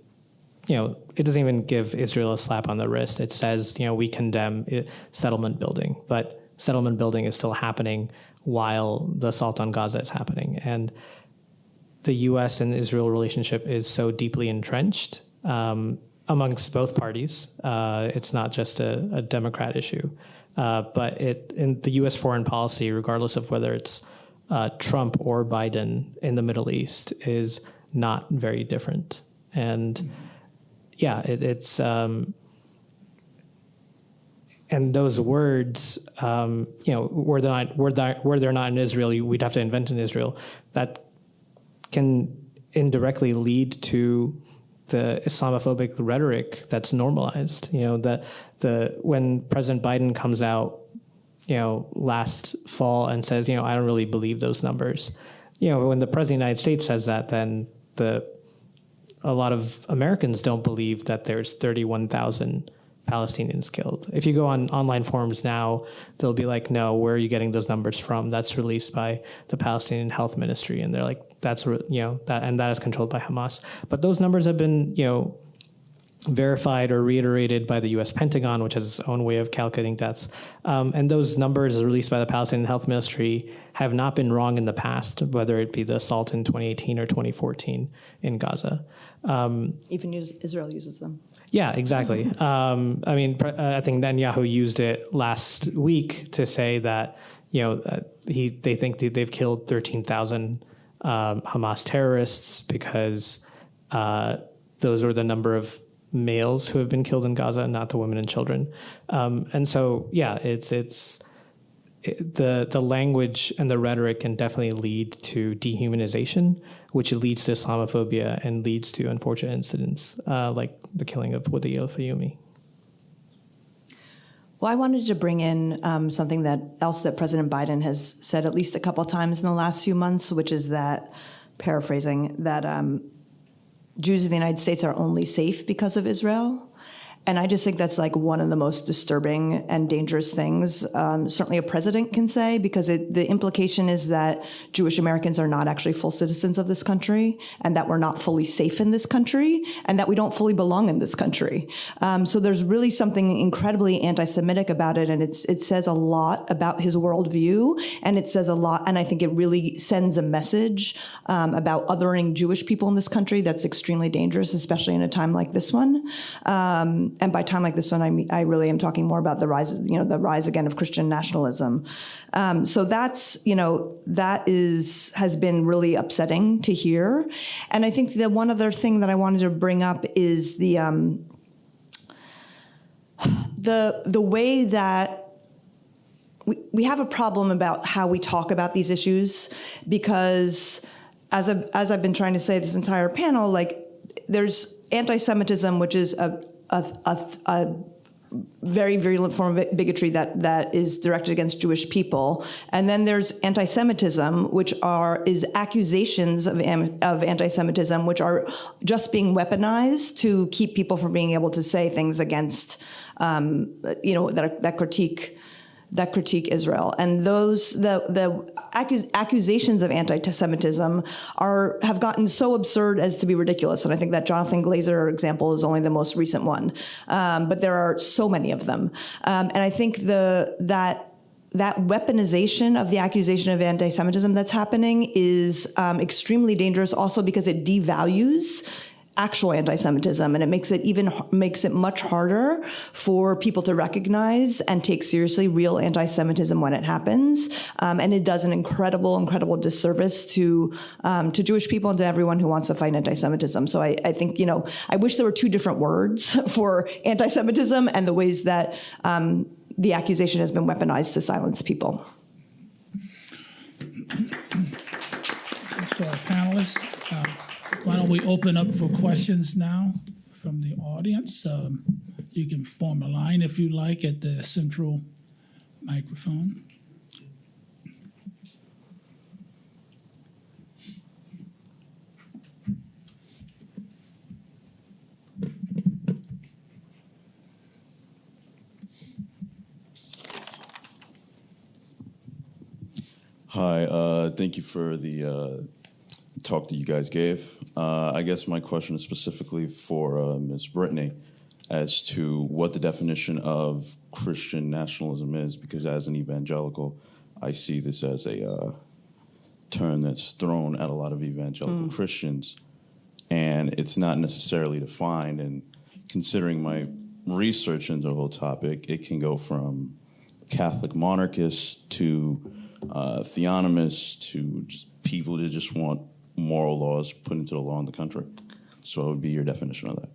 it doesn't even give Israel a slap on the wrist. It says, we condemn settlement building, but settlement building is still happening while the assault on Gaza is happening. And the U.S. and Israel relationship is so deeply entrenched amongst both parties. It's not just a Democrat issue, but in the U.S. foreign policy, regardless of whether it's Trump or Biden in the Middle East, is not very different. And yeah, it's and those words, were there not in Israel, we'd have to invent in Israel. That can indirectly lead to the Islamophobic rhetoric that's normalized. When President Biden comes out, last fall and says, I don't really believe those numbers. When the President of the United States says that, then a lot of Americans don't believe that there's 31,000 Palestinians killed. If you go on online forums now, they'll be like, no, where are you getting those numbers from? That's released by the Palestinian Health Ministry. And they're like, that is controlled by Hamas. But those numbers have been, verified or reiterated by the U.S. Pentagon, which has its own way of calculating deaths. And those numbers released by the Palestinian Health Ministry have not been wrong in the past, whether it be the assault in 2018 or 2014 in Gaza. Even Israel uses them. Yeah, exactly. I think Netanyahu used it last week to say that, they think that they've killed 13,000 Hamas terrorists because those are the number of males who have been killed in Gaza and not the women and children. And so, yeah, it's the language and the rhetoric can definitely lead to dehumanization, which leads to Islamophobia and leads to unfortunate incidents like the killing of Wadi al-Fayyoumi. Well, I wanted to bring in something else that President Biden has said at least a couple of times in the last few months, which is that, paraphrasing, that Jews in the United States are only safe because of Israel. And I just think that's like one of the most disturbing and dangerous things certainly a president can say, because the implication is that Jewish Americans are not actually full citizens of this country, and that we're not fully safe in this country, and that we don't fully belong in this country. So there's really something incredibly anti-Semitic about it, and it says a lot about his worldview, and it says a lot, and I think it really sends a message about othering Jewish people in this country that's extremely dangerous, especially in a time like this one. And by time like this one, I really am talking more about the rise again of Christian nationalism. So that's, has been really upsetting to hear. And I think the one other thing that I wanted to bring up is the way that we have a problem about how we talk about these issues, because as I've been trying to say this entire panel, like, there's anti-Semitism, which is a very virulent form of bigotry that is directed against Jewish people, and then there's anti-Semitism, which is accusations of anti-Semitism, which are just being weaponized to keep people from being able to say things against, that critique Israel. And the accusations of anti-Semitism have gotten so absurd as to be ridiculous. And I think that Jonathan Glazer example is only the most recent one. But there are so many of them. And I think that weaponization of the accusation of anti-Semitism that's happening is extremely dangerous, also because it devalues actual anti-Semitism, and it makes it much harder for people to recognize and take seriously real anti-Semitism when it happens, and it does an incredible disservice to Jewish people and to everyone who wants to fight anti-Semitism. So I think I wish there were two different words for anti-Semitism and the ways that the accusation has been weaponized to silence people. Let's to our panelists. Why don't we open up for questions now from the audience? You can form a line if you like at the central microphone. Hi, thank you for the talk that you guys gave. I guess my question is specifically for Ms. Brittany as to what the definition of Christian nationalism is, because as an evangelical, I see this as a term that's thrown at a lot of evangelical Christians, and it's not necessarily defined. And considering my research into the whole topic, it can go from Catholic monarchists to theonomists to just people that just want moral laws put into the law in the country. So what would be your definition of that?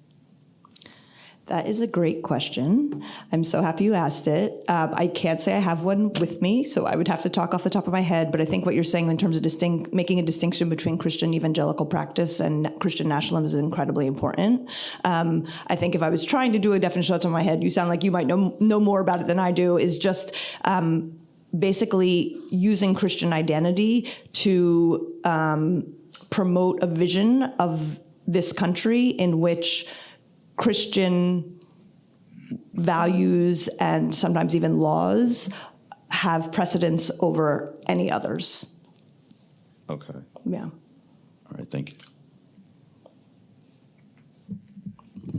That is a great question. I'm so happy you asked it. I can't say I have one with me, so I would have to talk off the top of my head, but I think what you're saying in terms of making a distinction between Christian evangelical practice and Christian nationalism is incredibly important. I think if I was trying to do a definition off the top of my head, you sound like you might know more about it than I do, is just basically using Christian identity to promote a vision of this country in which Christian values and sometimes even laws have precedence over any others. Okay. Yeah. All right, thank you.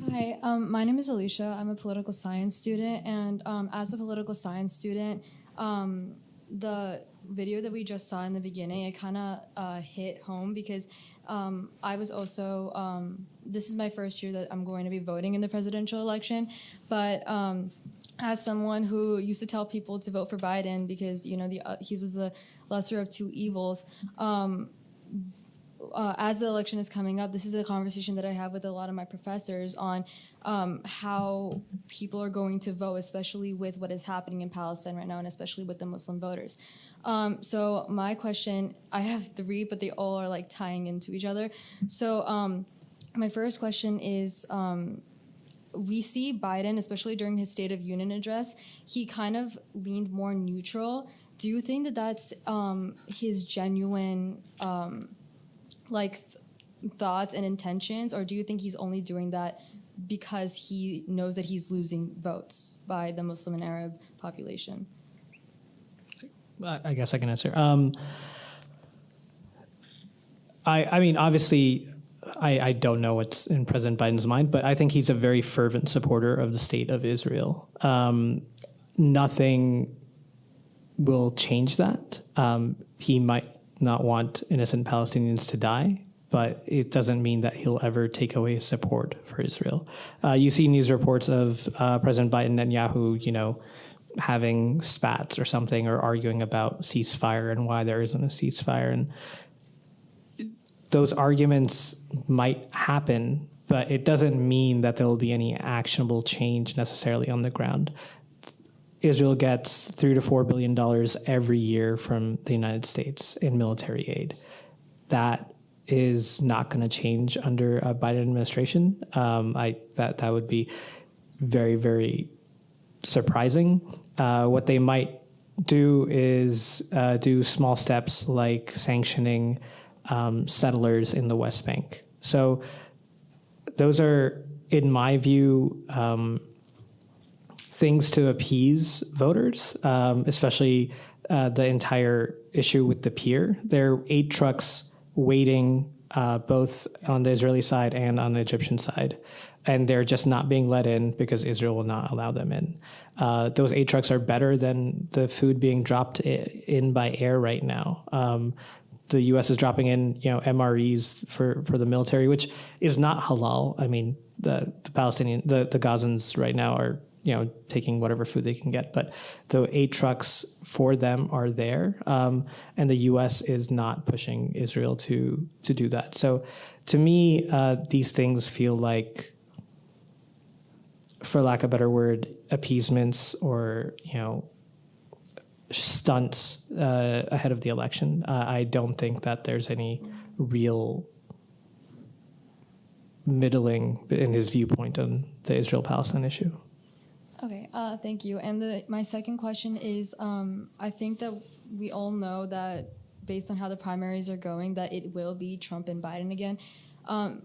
Hi, my name is Alicia. I'm a political science student, and as a political science student, the video that we just saw in the beginning, it kind of hit home because I was also, this is my first year that I'm going to be voting in the presidential election, but as someone who used to tell people to vote for Biden because, he was the lesser of two evils, as the election is coming up, this is a conversation that I have with a lot of my professors on how people are going to vote, especially with what is happening in Palestine right now, and especially with the Muslim voters. So my question, I have 3, but they all are like tying into each other. So my first question is, we see Biden, especially during his State of Union address, he kind of leaned more neutral. Do you think that that's his genuine thoughts and intentions, or do you think he's only doing that because he knows that he's losing votes by the Muslim and Arab population? I guess I can answer. I mean, obviously, I don't know what's in President Biden's mind, but I think he's a very fervent supporter of the state of Israel. Nothing will change that. He might not want innocent Palestinians to die, but it doesn't mean that he'll ever take away his support for Israel. You see news reports of President Biden and Netanyahu, having spats or something, or arguing about ceasefire and why there isn't a ceasefire. And those arguments might happen, but it doesn't mean that there will be any actionable change necessarily on the ground. Israel gets $3 to $4 billion every year from the United States in military aid. That is not going to change under a Biden administration. That would be very, very surprising. What they might do is do small steps like sanctioning settlers in the West Bank. So those are, in my view, things to appease voters, especially the entire issue with the pier. There are 8 trucks waiting both on the Israeli side and on the Egyptian side, and they're just not being let in because Israel will not allow them in. Those 8 trucks are better than the food being dropped in by air right now. The U.S. is dropping in, MREs for the military, which is not halal. I mean, the Gazans right now are, taking whatever food they can get, but the 8 trucks for them are there, and the U.S. is not pushing Israel to do that. So, to me, these things feel like, for lack of a better word, appeasements or stunts ahead of the election. I don't think that there's any real middling in his viewpoint on the Israel-Palestine issue. Okay, thank you. And my second question is, I think that we all know that based on how the primaries are going, that it will be Trump and Biden again.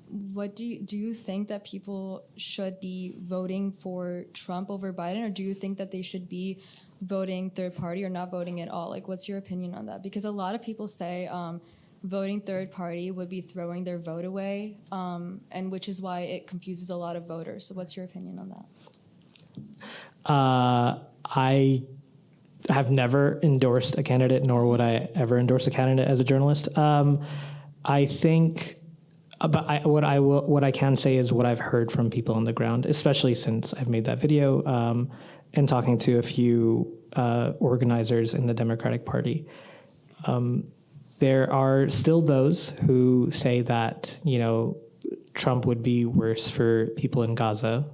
What do you think that people should be voting for Trump over Biden, or do you think that they should be voting third party or not voting at all? Like, what's your opinion on that? Because a lot of people say voting third party would be throwing their vote away, and which is why it confuses a lot of voters. So what's your opinion on that? I have never endorsed a candidate, nor would I ever endorse a candidate as a journalist. I think, but what I can say is what I've heard from people on the ground, especially since I've made that video and talking to a few organizers in the Democratic Party. There are still those who say that Trump would be worse for people in Gaza.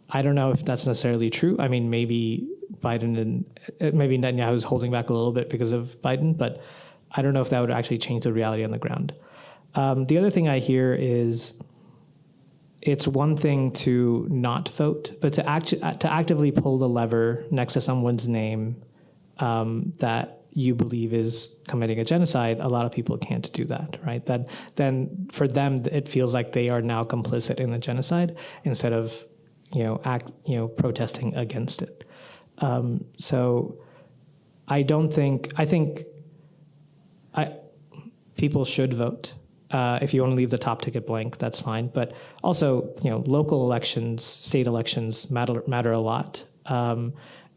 I don't know if that's necessarily true. I mean, maybe maybe Netanyahu's holding back a little bit because of Biden, but I don't know if that would actually change the reality on the ground. The other thing I hear is it's one thing to not vote, but to actively pull the lever next to someone's name that you believe is committing a genocide. A lot of people can't do that, right? Then for them, it feels like they are now complicit in the genocide instead of protesting against it. So I think people should vote. If you want to leave the top ticket blank, that's fine. But also, local elections, state elections matter a lot.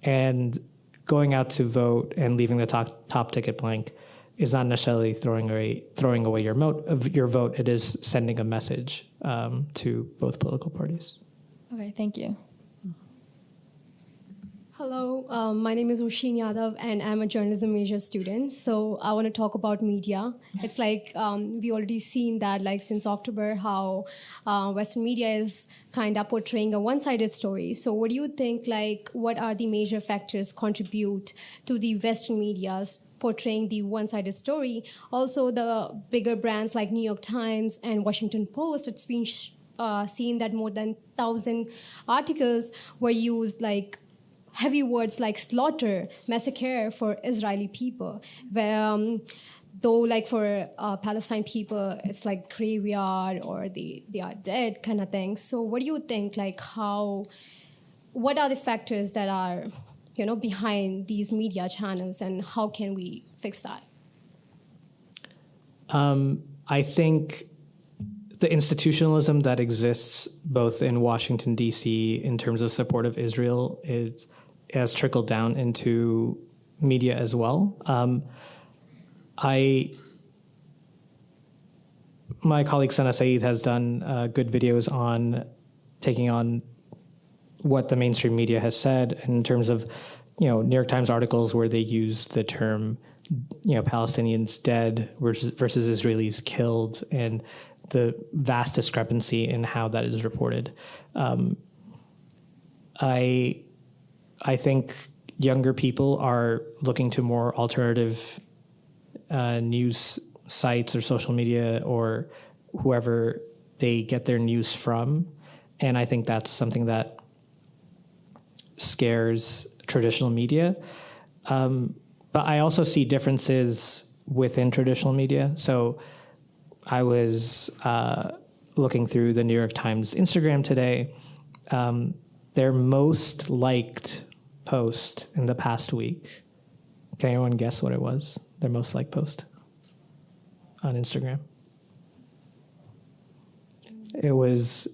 And going out to vote and leaving the top ticket blank is not necessarily throwing away your vote. It is sending a message to both political parties. Okay, thank you. Hello, my name is Ushin Yadav, and I'm a journalism major student. So I want to talk about media. It's like we already seen that, like since October, how Western media is kind of portraying a one-sided story. So what do you think? Like, what are the major factors contribute to the Western media's portraying the one-sided story? Also, the bigger brands like New York Times and Washington Post, it's been seen that more than 1,000 articles were used, like heavy words like slaughter, massacre for Israeli people, where though like for Palestine people, it's like graveyard or they are dead kind of thing. So what do you think, like what are the factors that are, behind these media channels, and how can we fix that? I think the institutionalism that exists both in Washington, D.C. in terms of support of Israel has trickled down into media as well. My colleague Sana Saeed has done good videos on taking on what the mainstream media has said in terms of, New York Times articles where they use the term, Palestinians dead versus Israelis killed, and the vast discrepancy in how that is reported. I think younger people are looking to more alternative news sites or social media or whoever they get their news from. And I think that's something that scares traditional media. But I also see differences within traditional media. So I was looking through the New York Times Instagram today. Their most liked post in the past week. Can anyone guess what it was? Their most liked post on Instagram. It was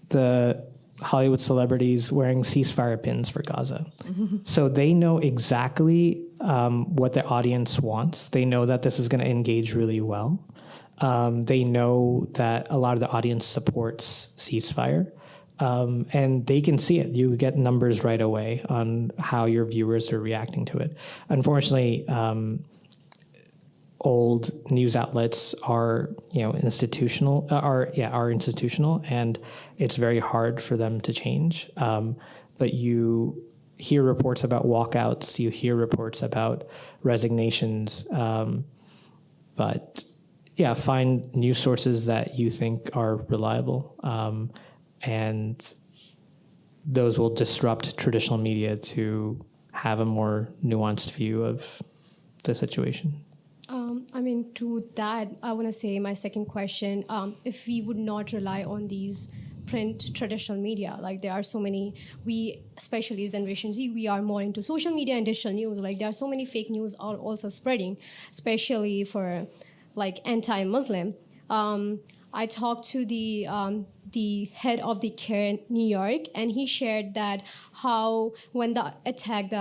the Hollywood celebrities wearing ceasefire pins for Gaza. Mm-hmm. So they know exactly what their audience wants. They know that this is going to engage really well. They know that a lot of the audience supports ceasefire. And they can see it. You get numbers right away on how your viewers are reacting to it. Unfortunately, old news outlets are, institutional, are institutional, and it's very hard for them to change. But you hear reports about walkouts, you hear reports about resignations, but find news sources that you think are reliable. And those will disrupt traditional media to have a more nuanced view of the situation. To that, I want to say my second question, if we would not rely on these print traditional media, like there are so many, we, especially Generation Z, we are more into social media and digital news, like there are so many fake news are also spreading, especially for like anti-Muslim. I talked to the head of the CARE New York, and he shared that how when the attack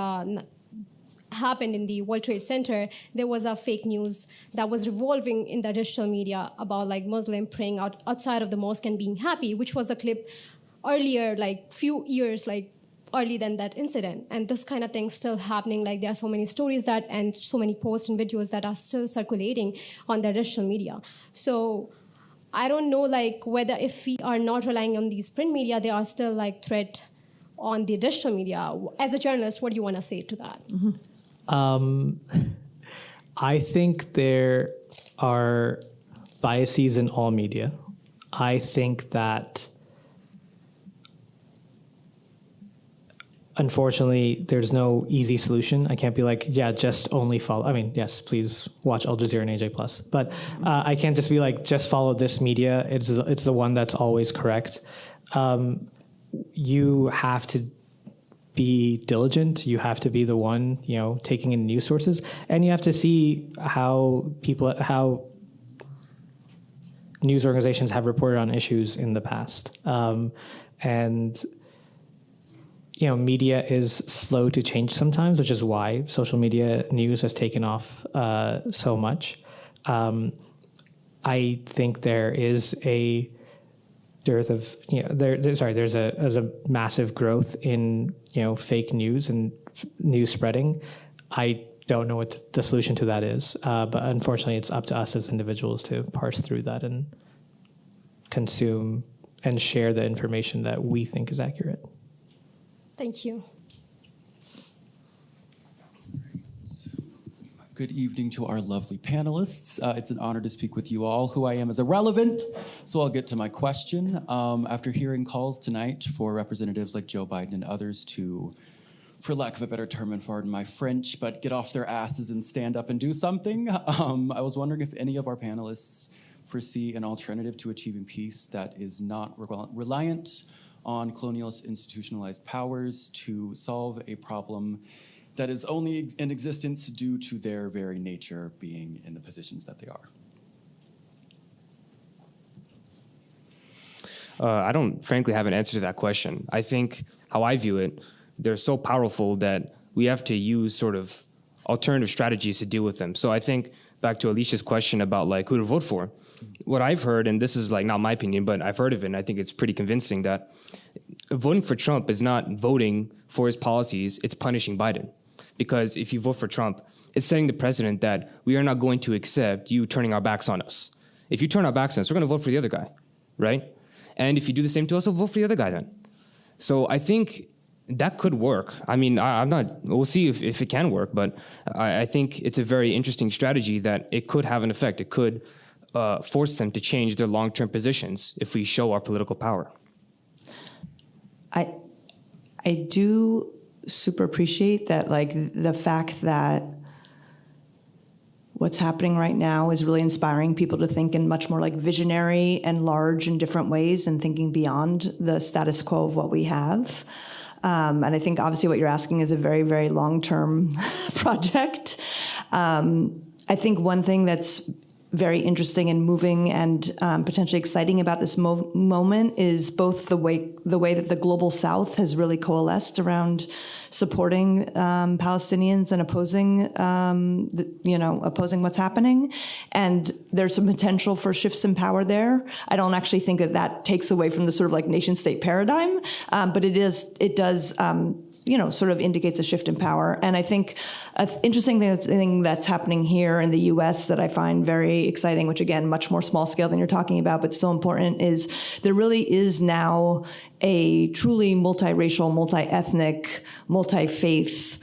happened in the World Trade Center, there was a fake news that was revolving in the digital media about like Muslim praying outside of the mosque and being happy, which was the clip earlier, like few years like early than that incident. And this kind of thing still happening. Like there are so many stories that and so many posts and videos that are still circulating on the digital media. So I don't know, like whether if we are not relying on these print media, they are still like threat on the digital media. As a journalist, what do you want to say to that? Mm-hmm. I think there are biases in all media. I think that unfortunately, there's no easy solution. I can't be like, just only follow. I mean, yes, please watch Al Jazeera and AJ+. But I can't just be like, just follow this media. It's the one that's always correct. You have to be diligent. You have to be the one, taking in news sources, and you have to see how news organizations have reported on issues in the past. And media is slow to change sometimes, which is why social media news has taken off so much. I think there is a dearth of, there's a massive growth in, fake news and news spreading. I don't know what the solution to that is, but unfortunately it's up to us as individuals to parse through that and consume and share the information that we think is accurate. Thank you. Good evening to our lovely panelists. It's an honor to speak with you all. Who I am is irrelevant, so I'll get to my question. After hearing calls tonight for representatives like Joe Biden and others to, for lack of a better term, and pardon my French, but get off their asses and stand up and do something, I was wondering if any of our panelists foresee an alternative to achieving peace that is not reliant on colonialist institutionalized powers to solve a problem that is only in existence due to their very nature being in the positions that they are. I don't frankly have an answer to that question. I think how I view it, they're so powerful that we have to use sort of alternative strategies to deal with them. So I think back to Alicia's question about like who to vote for, what I've heard, and this is like not my opinion, but I've heard of it, and I think it's pretty convincing that voting for Trump is not voting for his policies, it's punishing Biden. Because if you vote for Trump, it's setting the precedent that we are not going to accept you turning our backs on us. If you turn our backs on us, we're going to vote for the other guy, right? And if you do the same to us, we'll vote for the other guy then. So I think that could work. I mean, we'll see if it can work, but I think it's a very interesting strategy that it could have an effect. It could force them to change their long-term positions if we show our political power. I do super appreciate that, like the fact that what's happening right now is really inspiring people to think in much more like visionary and large and different ways and thinking beyond the status quo of what we have. And I think obviously what you're asking is a very, very long-term project. I think one thing that's very interesting and moving and potentially exciting about this moment is both the way that the global South has really coalesced around supporting Palestinians and opposing what's happening, and there's some potential for shifts in power there. I don't actually think that takes away from the sort of like nation-state paradigm, but it does. Sort of indicates a shift in power. And I think an interesting thing that's happening here in the US that I find very exciting, which again, much more small scale than you're talking about, but still important, is there really is now a truly multiracial, multi-ethnic, multi-faith,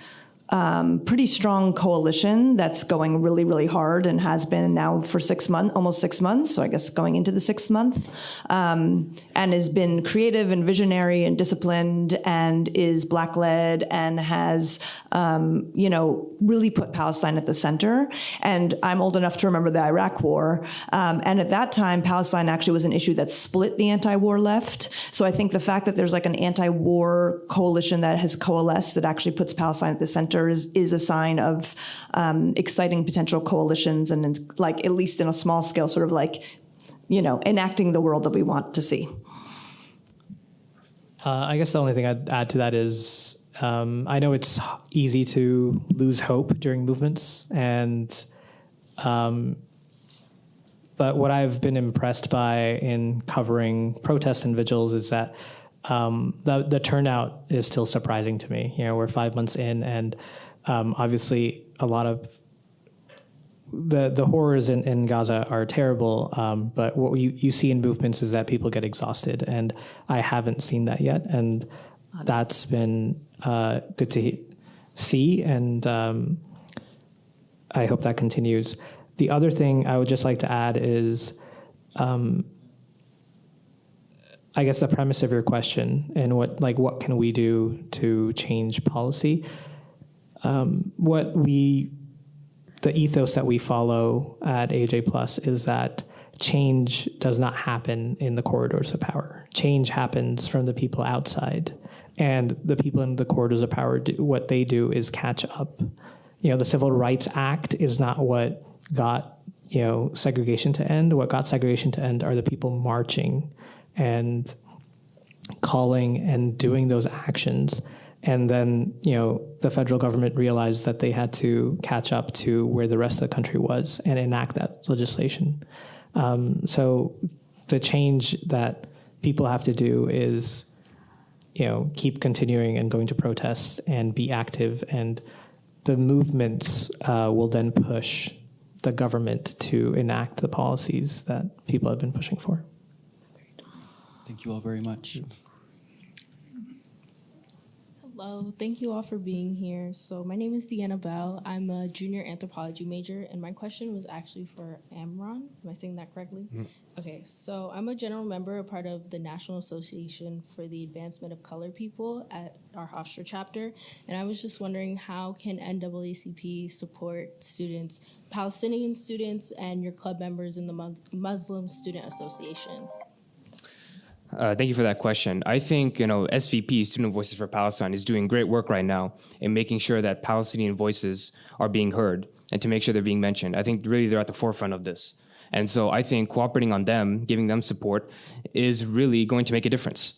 pretty strong coalition that's going really, really hard and has been now for almost 6 months. So I guess going into the 6th month, and has been creative and visionary and disciplined and is Black-led and has, really put Palestine at the center. And I'm old enough to remember the Iraq War. And at that time, Palestine actually was an issue that split the anti-war left. So I think the fact that there's like an anti-war coalition that has coalesced that actually puts Palestine at the center is a sign of exciting potential coalitions and, like, at least in a small scale, sort of like, enacting the world that we want to see. I guess the only thing I'd add to that is I know it's easy to lose hope during movements, but what I've been impressed by in covering protests and vigils is that the turnout is still surprising to me. We're 5 months in, and obviously a lot of the horrors in Gaza are terrible, but what you see in movements is that people get exhausted, and I haven't seen that yet, and that's been good to see, and I hope that continues. The other thing I would just like to add is I guess the premise of your question and what can we do to change policy? The ethos that we follow at AJ Plus is that change does not happen in the corridors of power. Change happens from the people outside, and the people in the corridors of power what they do is catch up. The Civil Rights Act is not what got segregation to end. What got segregation to end are the people marching and calling and doing those actions. And then, the federal government realized that they had to catch up to where the rest of the country was and enact that legislation. So the change that people have to do is, keep continuing and going to protest and be active, and the movements will then push the government to enact the policies that people have been pushing for. Thank you all very much. Hello, thank you all for being here. So my name is Deanna Bell. I'm a junior anthropology major, and my question was actually for Amron. Am I saying that correctly? Mm-hmm. Okay, so I'm a general member, a part of the National Association for the Advancement of Colored People at our Hofstra chapter, and I was just wondering, how can NAACP support students, Palestinian students, and your club members in the Muslim Student Association? Thank you for that question. I think, SVP, Student Voices for Palestine, is doing great work right now in making sure that Palestinian voices are being heard and to make sure they're being mentioned. I think really they're at the forefront of this. And so I think cooperating on them, giving them support, is really going to make a difference.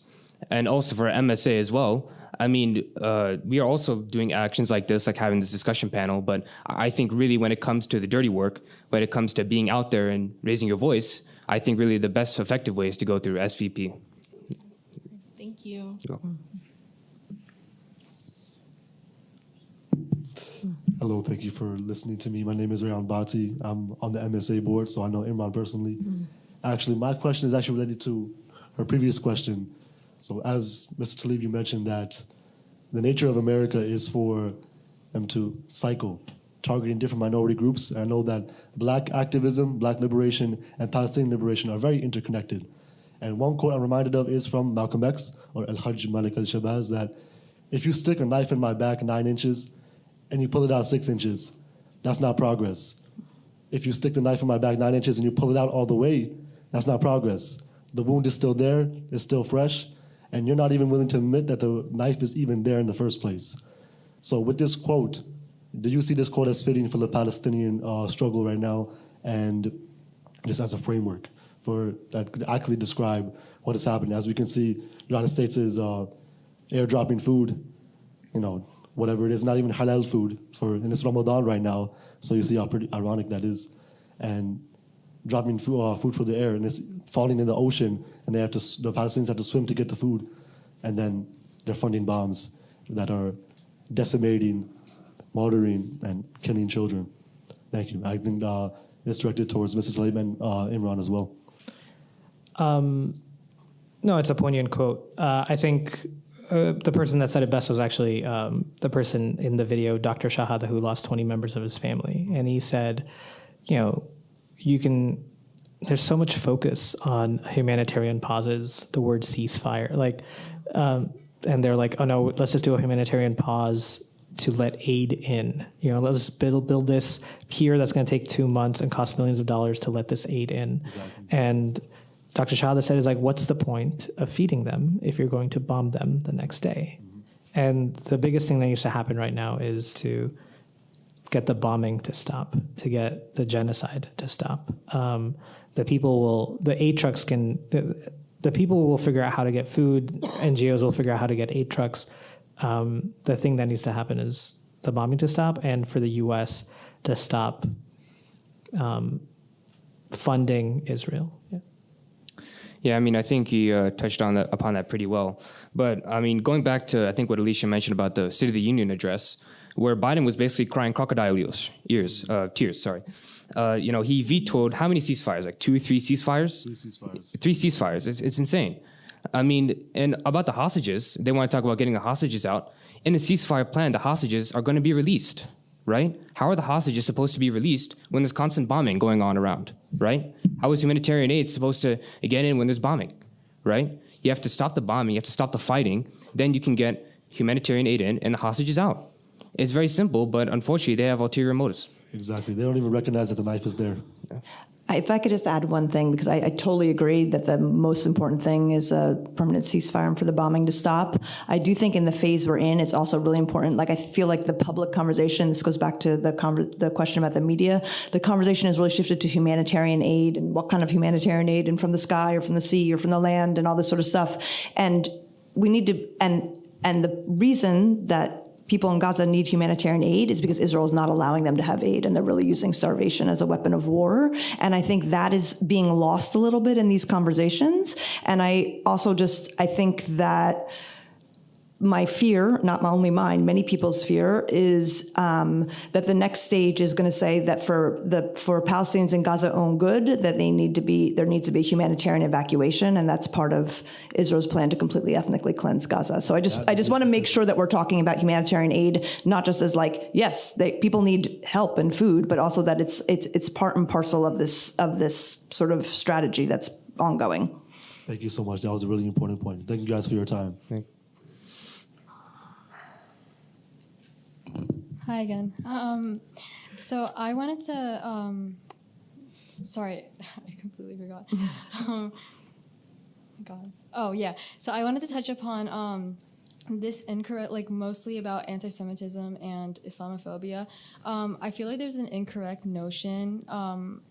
And also for MSA as well, we are also doing actions like this, like having this discussion panel, but I think really when it comes to the dirty work, when it comes to being out there and raising your voice, I think really the best effective way is to go through SVP. Thank you. You're welcome. Hello, thank you for listening to me. My name is Rayan Bhatti. I'm on the MSA board, so I know Imran personally. Actually, my question is actually related to her previous question. So as Mr. Talib, you mentioned that the nature of America is for them to cycle, targeting different minority groups. I know that Black activism, Black liberation, and Palestinian liberation are very interconnected. And one quote I'm reminded of is from Malcolm X, or Al-Hajj Malik al-Shabazz, that if you stick a knife in my back 9 inches and you pull it out 6 inches, that's not progress. If you stick the knife in my back 9 inches and you pull it out all the way, that's not progress. The wound is still there, it's still fresh, and you're not even willing to admit that the knife is even there in the first place. So with this quote, do you see this quote as fitting for the Palestinian struggle right now, and just as a framework for that could actually describe what is happening? As we can see, the United States is airdropping food, whatever it is, not even halal food, and it's Ramadan right now, so you see how pretty ironic that is, and dropping food for the air, and it's falling in the ocean, and the Palestinians have to swim to get the food, and then they're funding bombs that are decimating, murdering, and killing children. Thank you. I think it's directed towards Mr. Talib and Imran as well. No, it's a poignant quote. I think the person that said it best was actually the person in the video, Dr. Shahada, who lost 20 members of his family. And he said, there's so much focus on humanitarian pauses, the word ceasefire, and they're like, oh no, let's just do a humanitarian pause to let aid in. Let's build this pier that's going to take 2 months and cost millions of dollars to let this aid in. Exactly. And Dr. Shahada said, what's the point of feeding them if you're going to bomb them the next day? Mm-hmm. And the biggest thing that needs to happen right now is to get the bombing to stop, to get the genocide to stop. The aid trucks the people will figure out how to get food, NGOs will figure out how to get aid trucks. The thing that needs to happen is the bombing to stop, and for the U.S. to stop funding Israel. Yeah, I think he touched upon that pretty well. But, going back to, I think, what Alicia mentioned about the State of the Union address, where Biden was basically crying crocodile tears. He vetoed how many ceasefires? 2, 3 ceasefires? 3 ceasefires. 3 ceasefires. It's insane. And about the hostages, they want to talk about getting the hostages out. In the ceasefire plan, the hostages are going to be released, right? How are the hostages supposed to be released when there's constant bombing going on around, right? How is humanitarian aid supposed to get in when there's bombing, right? You have to stop the bombing, you have to stop the fighting, then you can get humanitarian aid in and the hostages out. It's very simple, but unfortunately they have ulterior motives. Exactly. They don't even recognize that the knife is there. Yeah. If I could just add one thing, because I totally agree that the most important thing is a permanent ceasefire and for the bombing to stop. I do think in the phase we're in, it's also really important. I feel like the public conversation, this goes back to the question about the media, the conversation has really shifted to humanitarian aid and what kind of humanitarian aid, and from the sky or from the sea or from the land and all this sort of stuff. And we need to, and the reason that people in Gaza need humanitarian aid is because Israel is not allowing them to have aid, and they're really using starvation as a weapon of war. And I think that is being lost a little bit in these conversations. And I also I think that my fear, not only mine, many people's fear, is that the next stage is going to say that for Palestinians in Gaza own good, that there needs to be a humanitarian evacuation, and that's part of Israel's plan to completely ethnically cleanse Gaza. So I just want to make sure that we're talking about humanitarian aid, not just as like, yes, people need help and food, but also that it's part and parcel of this sort of strategy that's ongoing. Thank you so much. That was a really important point. Thank you guys for your time. Hi again. So I wanted to, sorry, I completely forgot. God. Oh yeah. So I wanted to touch upon this incorrect, like mostly about anti-Semitism and Islamophobia. I feel like there's an incorrect notion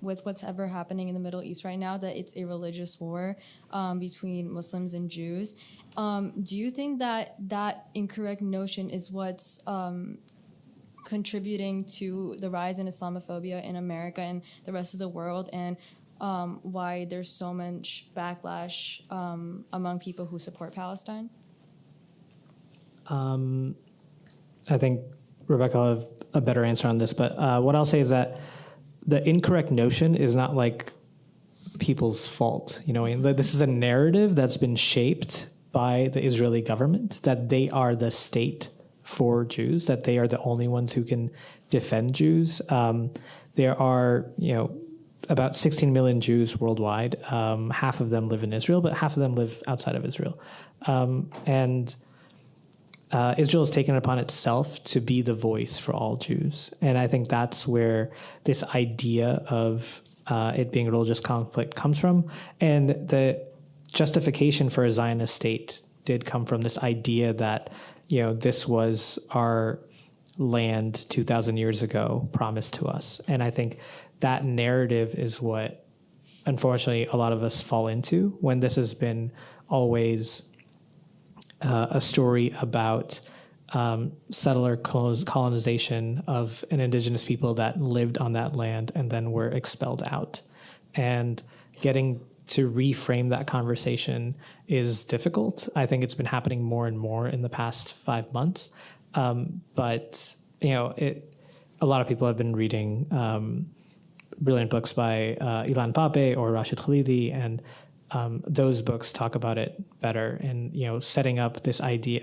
with what's ever happening in the Middle East right now that it's a religious war between Muslims and Jews. Do you think that incorrect notion is what's contributing to the rise in Islamophobia in America and the rest of the world, and why there's so much backlash among people who support Palestine? I think Rebecca will have a better answer on this, but what I'll say is that the incorrect notion is not like people's fault. This is a narrative that's been shaped by the Israeli government, that they are the state for Jews, that they are the only ones who can defend Jews. There are, about 16 million Jews worldwide. Half of them live in Israel, but half of them live outside of Israel. And Israel has taken it upon itself to be the voice for all Jews. And I think that's where this idea of it being a religious conflict comes from. And the justification for a Zionist state did come from this idea that, this was our land 2,000 years ago promised to us. And I think that narrative is what, unfortunately, a lot of us fall into, when this has been always a story about settler colonization of an indigenous people that lived on that land and then were expelled out. And getting to reframe that conversation is difficult. I think it's been happening more and more in the past 5 months. But a lot of people have been reading brilliant books by Ilan Pape or Rashid Khalidi, and those books talk about it better, and setting up this idea,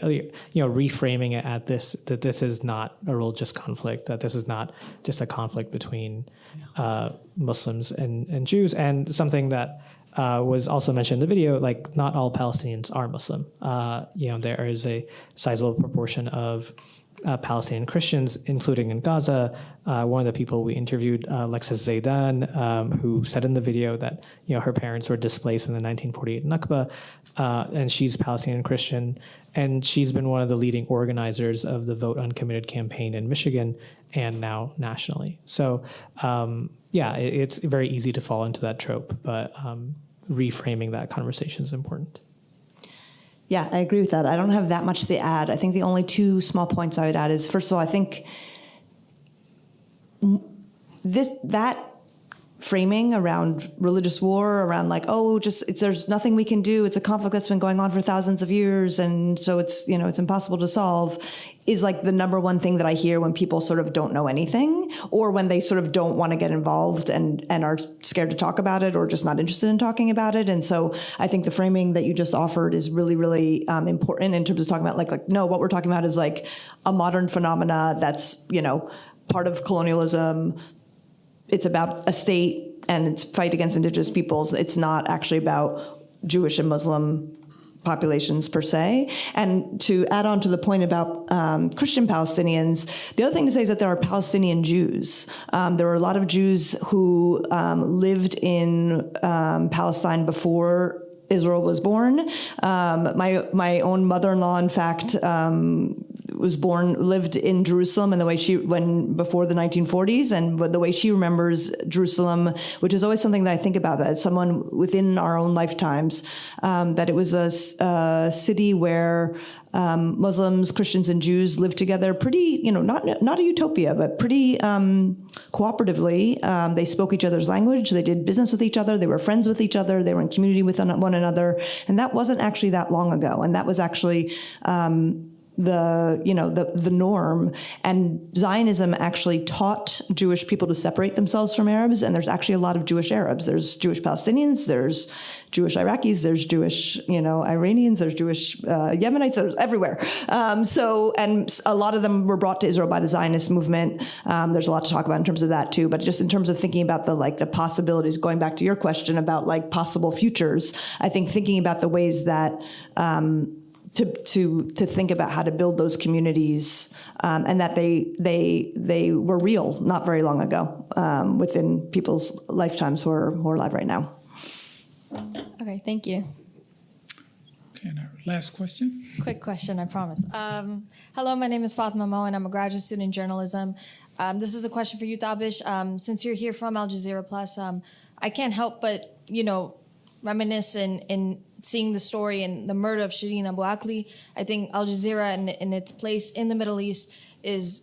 reframing it at that this is not a religious conflict, that this is not just a conflict between Muslims and Jews, and something that was also mentioned in the video, like not all Palestinians are Muslim. There is a sizable proportion of Palestinian Christians, including in Gaza. One of the people we interviewed, Lexis Zaidan, who said in the video that her parents were displaced in the 1948 Nakba, and she's Palestinian Christian, and she's been one of the leading organizers of the Vote Uncommitted campaign in Michigan and now nationally. So it's very easy to fall into that trope, but reframing that conversation is important. Yeah, I agree with that. I don't have that much to add. I think the only two small points I would add is, first of all, I think that framing around religious war, around like, there's nothing we can do, it's a conflict that's been going on for thousands of years, and so it's impossible to solve, is like the number one thing that I hear when people sort of don't know anything, or when they sort of don't want to get involved and are scared to talk about it, or just not interested in talking about it. And so I think the framing that you just offered is really, really important in terms of talking about no, what we're talking about is like a modern phenomena that's, part of colonialism. It's about a state and its fight against indigenous peoples. It's not actually about Jewish and Muslim populations per se. And to add on to the point about Christian Palestinians, the other thing to say is that there are Palestinian Jews. There were a lot of Jews who lived in Palestine before Israel was born. My own mother-in-law, in fact, lived in Jerusalem, and the way before the 1940s, and the way she remembers Jerusalem, which is always something that I think about, that as someone within our own lifetimes, that it was a city where Muslims, Christians, and Jews lived together pretty, not a utopia, but pretty cooperatively. They spoke each other's language. They did business with each other. They were friends with each other. They were in community with one another. And that wasn't actually that long ago. And that was actually the norm. And Zionism actually taught Jewish people to separate themselves from Arabs. And there's actually a lot of Jewish Arabs. There's Jewish Palestinians. There's Jewish Iraqis. There's Jewish, Iranians. There's Jewish Yemenites. There's everywhere. And a lot of them were brought to Israel by the Zionist movement. There's a lot to talk about in terms of that too. But just in terms of thinking about the possibilities, going back to your question about possible futures, I think thinking about the ways that to think about how to build those communities, and that they were real not very long ago, within people's lifetimes who are alive right now. Okay, thank you. Okay, and our last question. Quick question, I promise. Hello, my name is Fatima Mo, and I'm a graduate student in journalism. This is a question for you, Tabish. Since you're here from Al Jazeera Plus, I can't help but, reminisce in seeing the story and the murder of Shireen Abu Akleh. I think Al Jazeera and its place in the Middle East is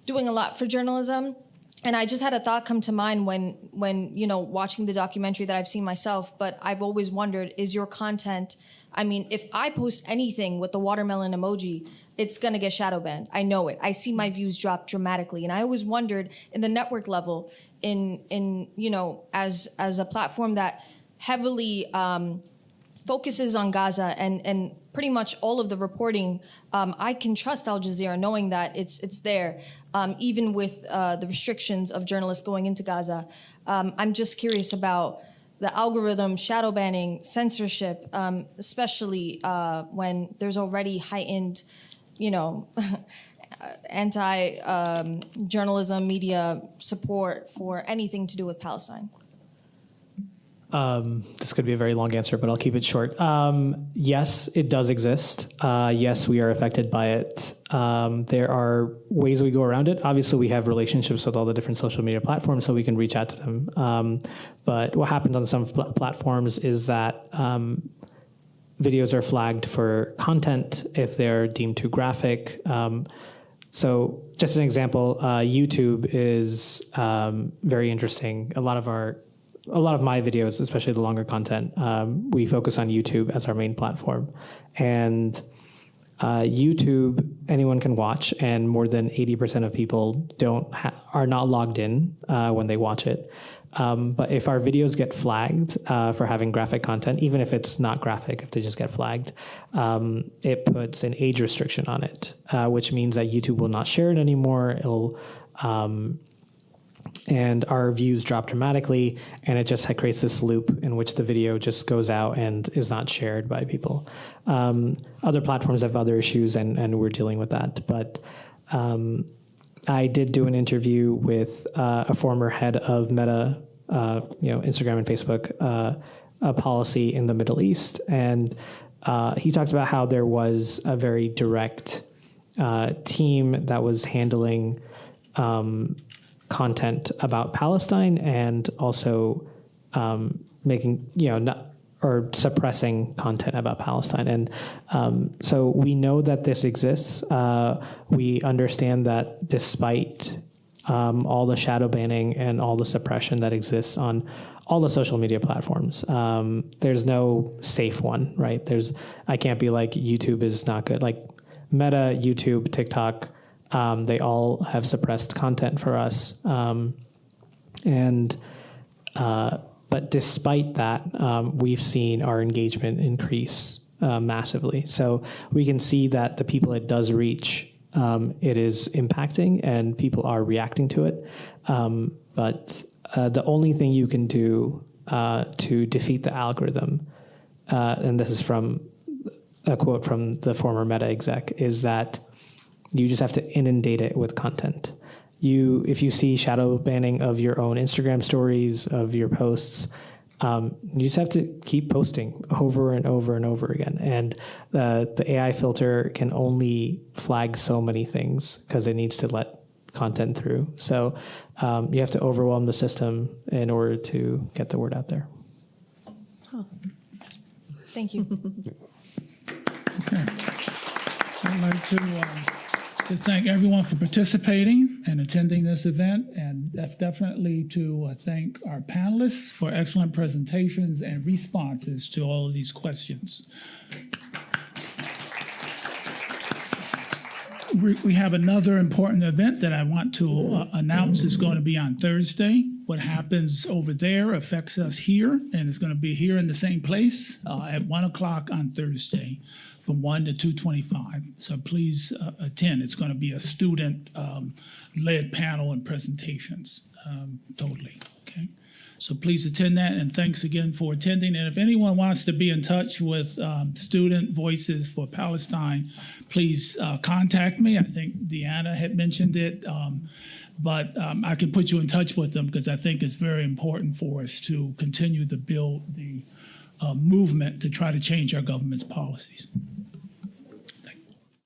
doing a lot for journalism. And I just had a thought come to mind when watching the documentary that I've seen myself, but I've always wondered, is your content, if I post anything with the watermelon emoji, it's gonna get shadow banned. I know it. I see my views drop dramatically. And I always wondered in the network level, as a platform that heavily focuses on Gaza and pretty much all of the reporting, I can trust Al Jazeera knowing that it's there, even with the restrictions of journalists going into Gaza. I'm just curious about the algorithm, shadow banning, censorship, especially when there's already heightened, anti-journalism, media support for anything to do with Palestine. This could be a very long answer, but I'll keep it short. Yes, it does exist. Yes, we are affected by it. There are ways we go around it. Obviously, we have relationships with all the different social media platforms, so we can reach out to them. But what happens on some platforms is that videos are flagged for content if they're deemed too graphic. So just an example, YouTube is very interesting. A lot of my videos, especially the longer content, we focus on YouTube as our main platform. And YouTube, anyone can watch, and more than 80% of people are not logged in when they watch it. But if our videos get flagged for having graphic content, even if it's not graphic, if they just get flagged, it puts an age restriction on it, which means that YouTube will not share it anymore. It'll and our views drop dramatically, and it just creates this loop in which the video just goes out and is not shared by people. Other platforms have other issues, and we're dealing with that. But I did do an interview with a former head of Meta, Instagram and Facebook, a policy in the Middle East, and he talked about how there was a very direct team that was handling content about Palestine and also making, or suppressing content about Palestine. And so we know that this exists. We understand that despite all the shadow banning and all the suppression that exists on all the social media platforms, there's no safe one, right? I can't be like, YouTube is not good. Like Meta, YouTube, TikTok, they all have suppressed content for us. But despite that, we've seen our engagement increase massively. So we can see that the people it does reach, it is impacting and people are reacting to it. But the only thing you can do to defeat the algorithm, and this is from a quote from the former Meta exec, is that you just have to inundate it with content. If you see shadow banning of your own Instagram stories, of your posts, You just have to keep posting over and over and over again. And the AI filter can only flag so many things because it needs to let content through. So you have to overwhelm the system in order to get the word out there. Thank you. Okay. I'd like to thank everyone for participating and attending this event, and definitely to thank our panelists for excellent presentations and responses to all of these questions. We have another important event that I want to announce is going to be on Thursday. What happens over there affects us here, and it's going to be here in the same place at 1 o'clock on Thursday from 1 to 2:25. So please attend. It's going to be a student-led panel and presentations, totally, okay? So please attend that, and thanks again for attending. And if anyone wants to be in touch with Student Voices for Palestine, please contact me. I think Deanna had mentioned it, but I can put you in touch with them because I think it's very important for us to continue to build the movement to try to change our government's policies.